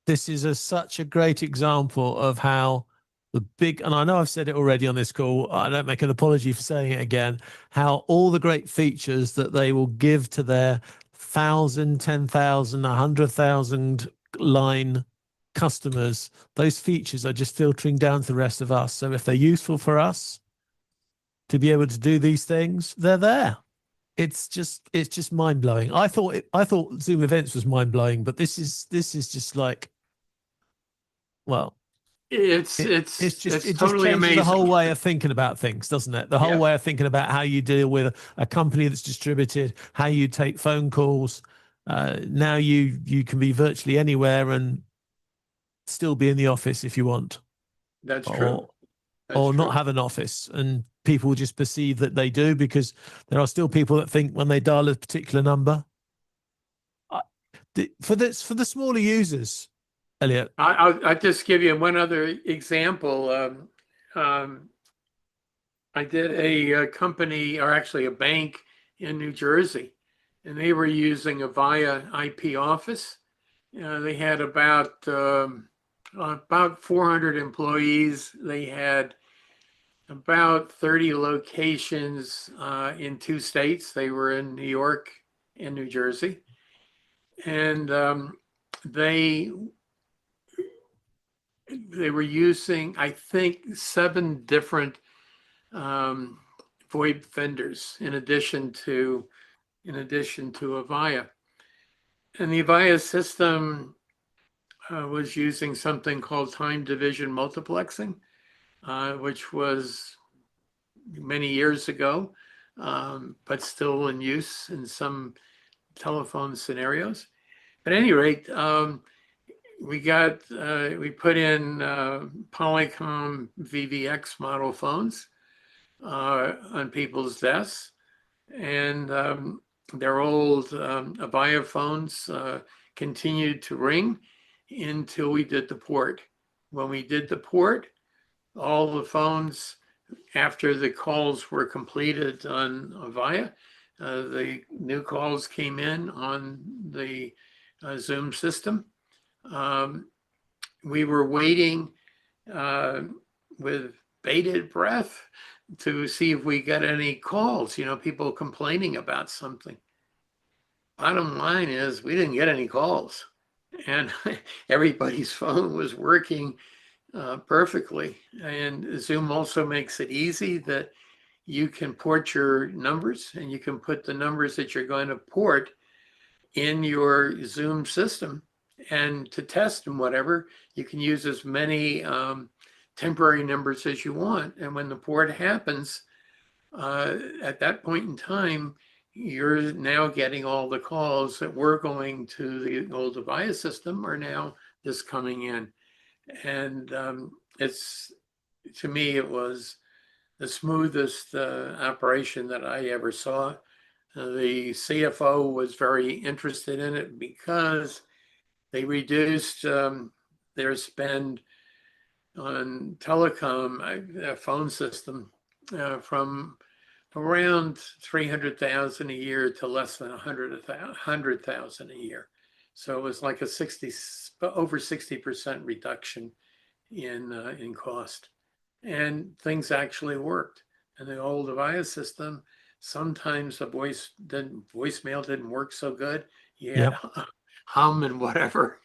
This is such a great example of how the big, and I know I've said it already on this call, I don't make an apology for saying it again, how all the great features that they will give to their 1,000, 10,000, 100,000 line customers, those features are just filtering down to the rest of us. So if they're useful for us to be able to do these things, they're there. It's just mind blowing. I thought Zoom Events was mind blowing, but this is just like, well, It just totally changes amazing. the whole way of thinking about things, doesn't it? The whole way of thinking about how you deal with a company that's distributed, how you take phone calls. Now you can be virtually anywhere and still be in the office if you want. That's true. Or not have an office, and people just perceive that they do, because there are still people that think when they dial a particular number. For the smaller users, Eliot. I'll just give you one other example. I did a company, or actually a bank in New Jersey, and they were using a VIA IP office. They had about 400 employees. They had about 30 locations in 2 states. They were in New York and New Jersey. And they were using, I think, 7 different VoIP vendors in addition to Avaya. And the Avaya system was using something called time division multiplexing, which was many years ago, but still in use in some telephone scenarios. At any rate, we put in Polycom VVX model phones on people's desks, and their old Avaya phones continued to ring until we did the port. When we did the port, all the phones, after the calls were completed on Avaya, the new calls came in on the Zoom system. We were waiting with bated breath to see if we got any calls, people complaining about something. Bottom line is we didn't get any calls, and everybody's phone was working perfectly. And Zoom also makes it easy that you can port your numbers, and you can put the numbers that you're going to port in your Zoom system. And to test and whatever, you can use as many temporary numbers as you want. And when the port happens, at that point in time, you're now getting all the calls that were going to the old Avaya system are now just coming in. And to me, it was the smoothest operation that I ever saw. The CFO was very interested in it because they reduced their spend on telecom phone system from around 300,000 a year to less than 100,000 a year. So it was like a over 60% reduction in cost, and things actually worked. And the old Avaya system, sometimes the voicemail didn't work so good. You had Yep. hum and whatever,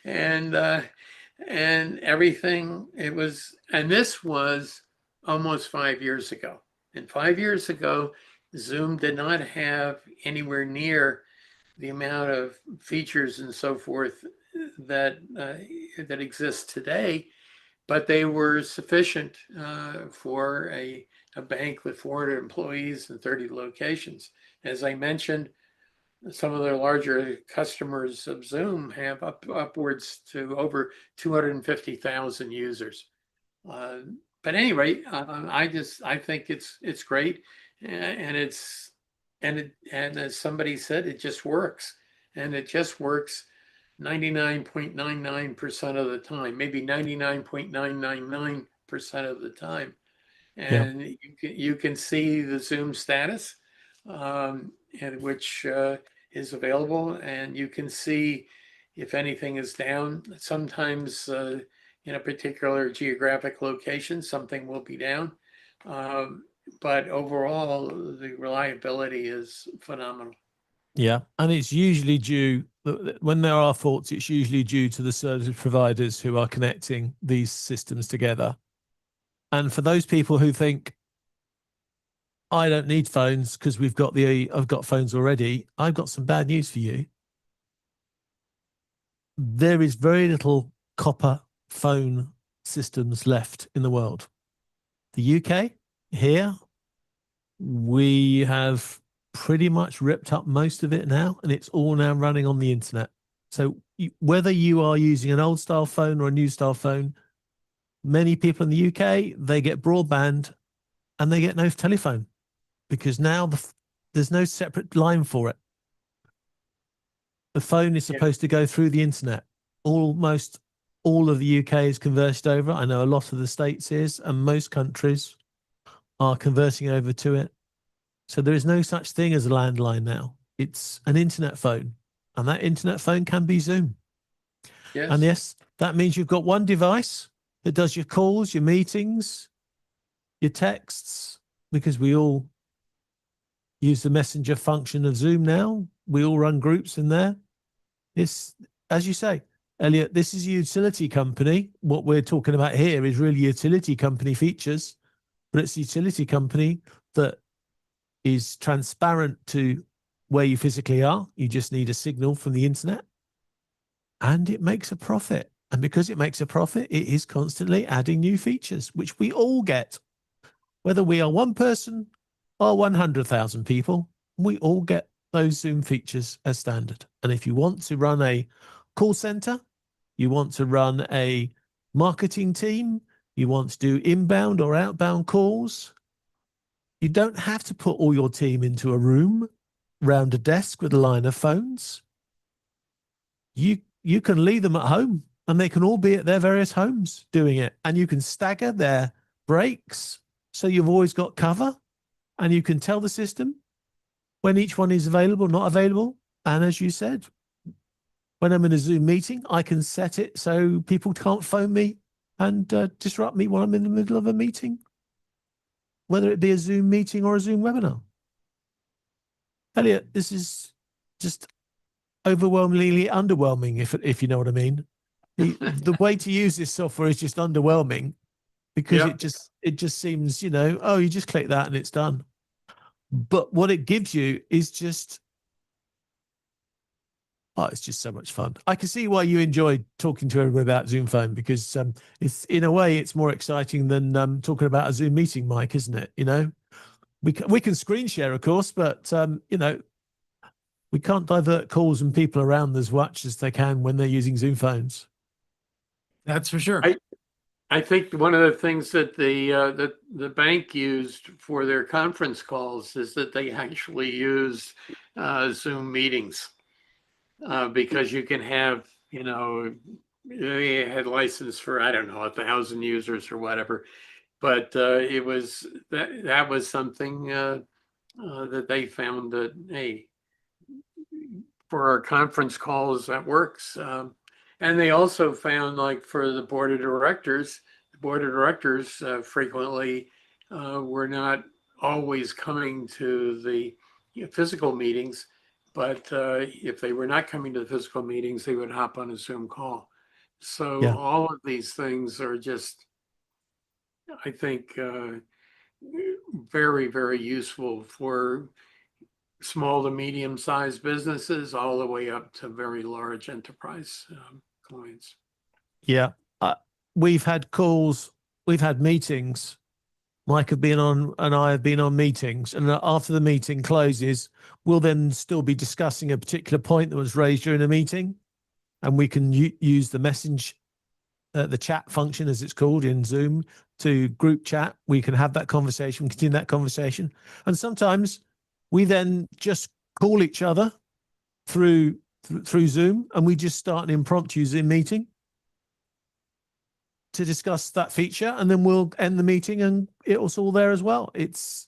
and everything. And this was almost 5 years ago. And 5 years ago, Zoom did not have anywhere near the amount of features and so forth that that exist today, but they were sufficient for a bank with 400 employees and 30 locations. As I mentioned, some of their larger customers of Zoom have upwards to over 250,000 users. But anyway, I think it's great, and and as somebody said, it just works, and it just works 99.99% of the time, maybe 99.999% of the time. And you can see the Zoom status, and which is available, and you can see if anything is down. Sometimes in a particular geographic location, something will be down. But overall, the reliability is phenomenal. Yeah. And it's usually due, when there are faults, it's usually due to the service providers who are connecting these systems together. And for those people who think, I don't need phones because I've got phones already, I've got some bad news for you. There is very little copper phone systems left in the world. The UK, here, we have pretty much ripped up most of it now, and it's all now running on the internet. So whether you are using an old style phone or a new style phone, many people in the UK, they get broadband and they get no telephone because now there's no separate line for it. The phone is supposed to go through the internet. Almost all of the UK is converted over. I know a lot of the States is, and most countries are converting over to it. So there is no such thing as a landline now. It's an internet phone, and that internet phone can be Zoom. Yes. And yes, that means you've got one device that does your calls, your meetings, your texts, because we all use the messenger function of Zoom now. We all run groups in there. It's, as you say, Eliot, this is a utility company. What we're talking about here is really utility company features, but it's a utility company that is transparent to where you physically are. You just need a signal from the internet, and it makes a profit. And because it makes a profit, it is constantly adding new features, which we all get. Whether we are one person or 100,000 people, we all get those Zoom features as standard. And if you want to run a call center, you want to run a marketing team, you want to do inbound or outbound calls, you don't have to put all your team into a room round a desk with a line of phones. You can leave them at home, and they can all be at their various homes doing it. And you can stagger their breaks, so you've always got cover, and you can tell the system when each one is available, not available. And as you said, when I'm in a Zoom meeting, I can set it so people can't phone me and disrupt me while I'm in the middle of a meeting, whether it be a Zoom meeting or a Zoom webinar. Eliot, this is just overwhelmingly underwhelming, if you know what I mean. The way to use this software is just underwhelming, because it just seems, oh, you just click that and it's done. But what it gives you is just, it's just so much fun. I can see why you enjoyed talking to everyone about Zoom Phone, because it's, in a way, it's more exciting than talking about a Zoom meeting, Mike, isn't it? We can screen share, of course, but we can't divert calls and people around as much as they can when they're using Zoom phones. That's for sure. I think one of the things that the bank used for their conference calls is that they actually use Zoom meetings, because you can have, they had license for, I don't know, 1,000 users or whatever, but it was that was something that they found that, hey, for our conference calls, that works. And they also found, like, for the board of directors frequently were not always coming to the physical meetings, but if they were not coming to the physical meetings, they would hop on a Zoom call. So Yeah. all of these things are just, I think, very, very useful for small to medium-sized businesses, all the way up to very large enterprise clients. Yeah. We've had calls, we've had meetings. Mike have been on and I have been on meetings, and after the meeting closes, we'll then still be discussing a particular point that was raised during the meeting, and we can use the message, the chat function as it's called in Zoom, to group chat. We can have that conversation, continue that conversation, and sometimes we then just call each other through Zoom, and we just start an impromptu Zoom meeting to discuss that feature, and then we'll end the meeting and it's all there as well. It's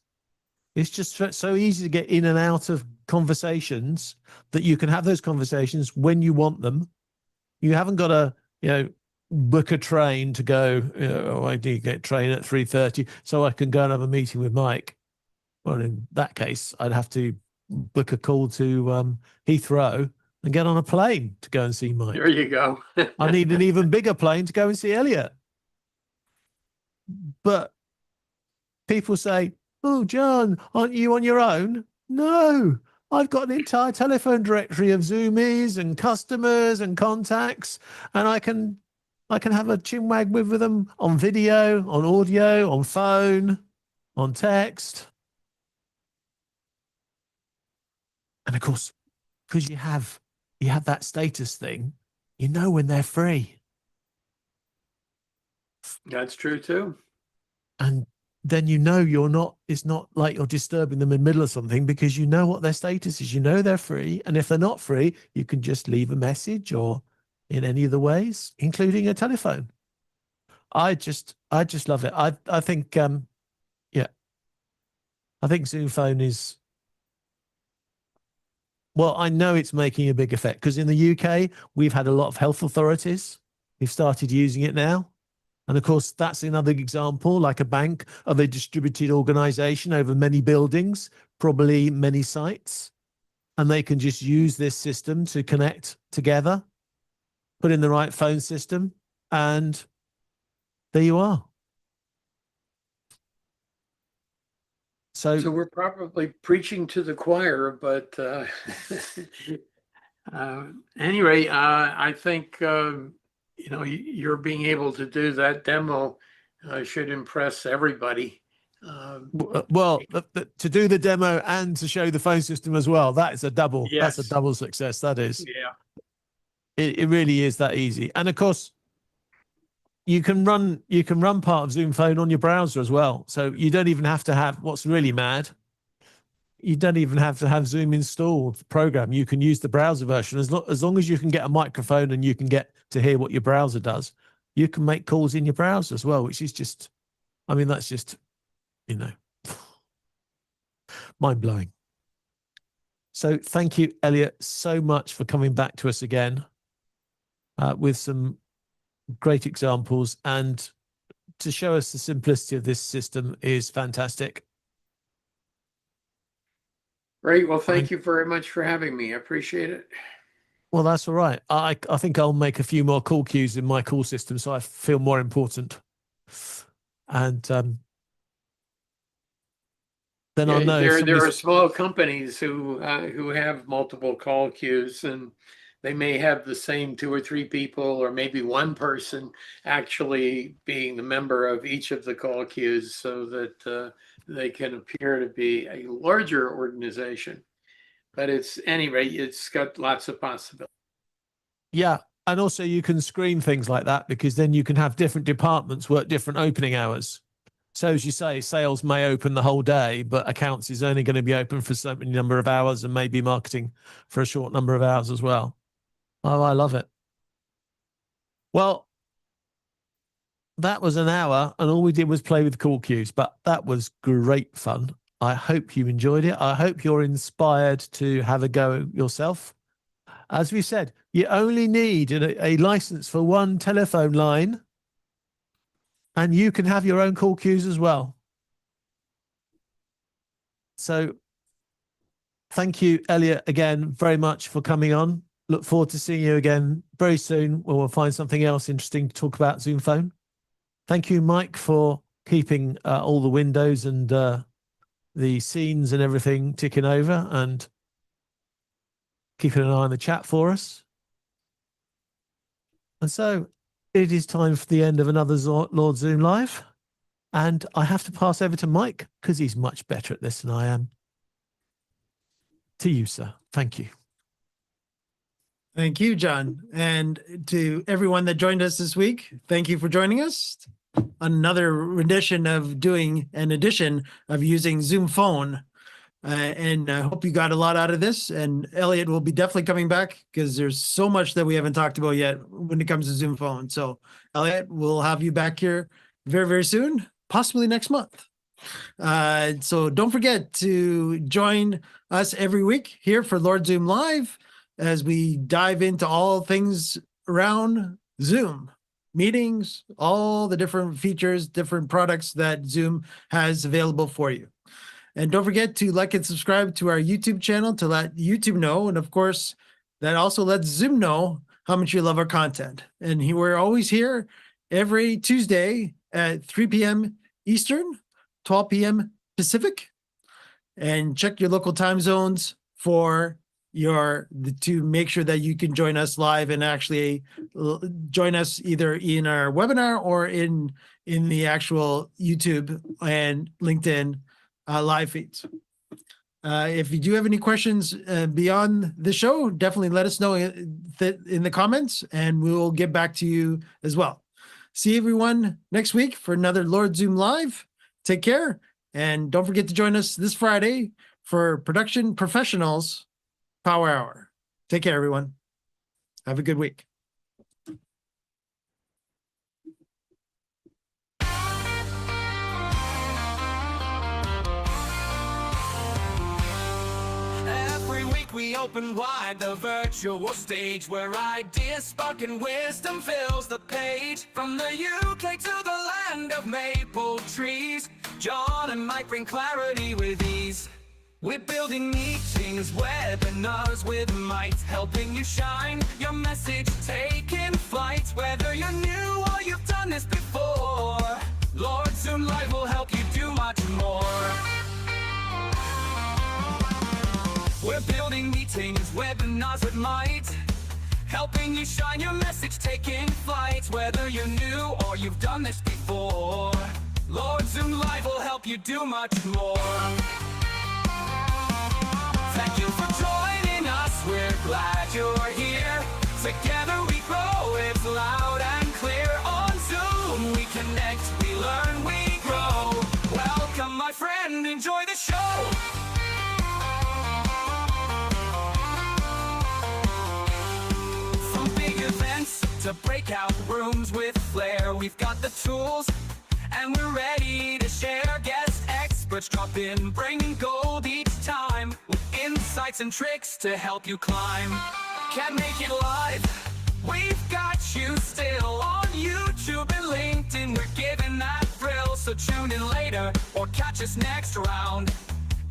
just so easy to get in and out of conversations that you can have those conversations when you want them. You haven't got to, book a train to go, I need to get a train at 3:30 so I can go and have a meeting with Mike. Well, in that case, I'd have to book a call to Heathrow and get on a plane to go and see Mike. There you go. I need an even bigger plane to go and see Eliot. But people say, "Oh, John, aren't you on your own?" No, I've got an entire telephone directory of Zoomies and customers and contacts, and I can have a chinwag with them on video, on audio, on phone, on text. And of course, because you have that status thing, you know when they're free. That's true too. And then it's not like you're disturbing them in the middle of something, because you know what their status is. You know they're free. And if they're not free, you can just leave a message or in any of the ways, including a telephone. I just love it. I think, I think Zoom Phone is, well, I know it's making a big effect, because in the UK, we've had a lot of health authorities who've started using it now. And of course, that's another example, like a bank, of a distributed organization over many buildings, probably many sites. And they can just use this system to connect together, put in the right phone system, and there you are. So we're probably preaching to the choir, but anyway, I think you're being able to do that demo should impress everybody. Well, to do the demo and to show the phone system as well, that is a double. Yes. That's a double success. That is. Yeah. It really is that easy. And of course, you can run part of Zoom Phone on your browser as well. So you don't even have to have, what's really mad, you don't even have to have Zoom installed, the program. You can use the browser version. As long as you can get a microphone and you can get to hear what your browser does, you can make calls in your browser as well, which is just, I mean, that's just, mind blowing. So thank you, Eliot, so much for coming back to us again with some great examples, and to show us the simplicity of this system is fantastic. Great. Well, thank you very much for having me. I appreciate it. Well, that's all right. I think I'll make a few more call queues in my call system, so I feel more important. And then I'll know. There are small companies who have multiple call queues, and they may have the same 2 or 3 people, or maybe one person actually being the member of each of the call queues, so that they can appear to be a larger organization. But it's got lots of possibilities. Yeah. And also you can screen things like that, because then you can have different departments work different opening hours. So as you say, sales may open the whole day, but accounts is only going to be open for so many number of hours, and maybe marketing for a short number of hours as well. Oh, I love it. Well, that was an hour and all we did was play with call queues, but that was great fun. I hope you enjoyed it. I hope you're inspired to have a go yourself. As we said, you only need a license for one telephone line, and you can have your own call queues as well. So thank you, Eliot, again, very much for coming on. Look forward to seeing you again very soon when we'll find something else interesting to talk about Zoom Phone. Thank you, Mike, for keeping all the windows and the scenes and everything ticking over and keeping an eye on the chat for us. And so it is time for the end of another Lord Zoom Live. And I have to pass over to Mike because he's much better at this than I am. To you, sir. Thank you. Thank you, John. And to everyone that joined us this week, thank you for joining us. Another edition of using Zoom Phone. And I hope you got a lot out of this. And Eliot will be definitely coming back because there's so much that we haven't talked about yet when it comes to Zoom Phone. So Eliot, we'll have you back here very, very soon, possibly next month. So don't forget to join us every week here for Lord Zoom Live as we dive into all things around Zoom. Meetings, all the different features, different products that Zoom has available for you. And don't forget to like and subscribe to our YouTube channel to let YouTube know. And of course, that also lets Zoom know how much you love our content. And we're always here every Tuesday at 3 p.m. Eastern, 12 p.m. Pacific. And check your local time zones for to make sure that you can join us live and actually join us either in our webinar or in the actual YouTube and LinkedIn live feeds. If you do have any questions beyond the show, definitely let us know in the comments and we will get back to you as well. See everyone next week for another Lord Zoom Live. Take care. And don't forget to join us this Friday for Production Professionals Power Hour. Take care, everyone. Have a good week. Every week we open wide the virtual stage where ideas spark and wisdom fills the page. From the UK to the land of maple trees, John and Mike bring clarity with ease. We're building meetings, webinars with might, helping you shine your message, taking flight. Whether you're new or you've done this before, Lord Zoom Live will help you do much more. We're building meetings, webinars with might, helping you shine your message, taking flight. Whether you're new or you've done this before, Lord Zoom Live will help you do much more. Thank you for joining us, we're glad you're here. Together we grow, it's loud and clear. On Zoom we connect, we learn, we grow. Welcome my friend, enjoy the show. From big events to breakout rooms with flair, we've got the tools and we're ready to share. Guest experts drop in, bringing gold each time, with insights and tricks to help you climb. Can't make it live? We've got you still on YouTube and LinkedIn. We're giving that thrill, so tune in later or catch us next round.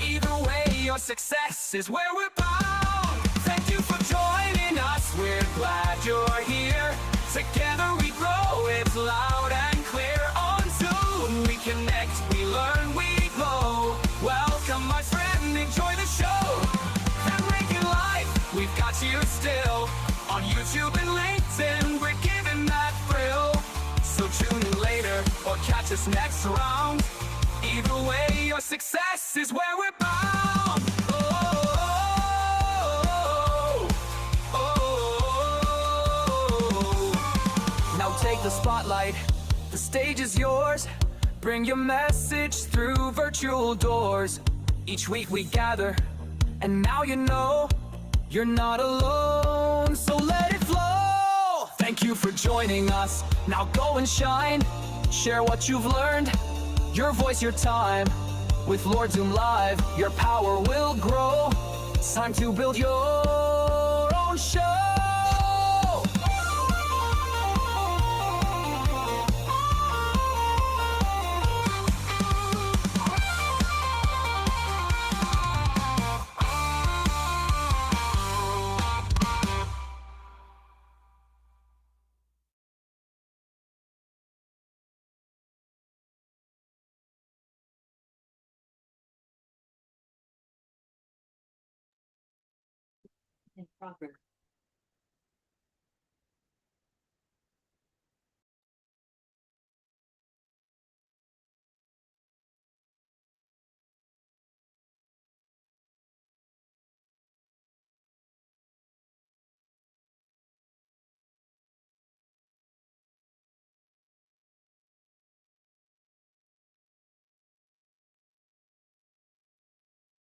Either way, your success is where we're bound. Thank you for joining us, we're glad you're here. Together we grow, it's loud and clear. On Zoom we connect, we learn, we glow. Welcome my friend, enjoy the show. And make it live, we've got you still. On YouTube and LinkedIn, we're giving that thrill. So tune in later or catch us next round. Either way, your success is where we're bound. Now take the spotlight, the stage is yours. Bring your message through virtual doors. Each week we gather, and now you know you're not alone, so let it flow. Thank you for joining us, now go and shine. Share what you've learned, your voice, your time. With Lord Zoom Live, your power will grow. It's time to build your own show. In progress.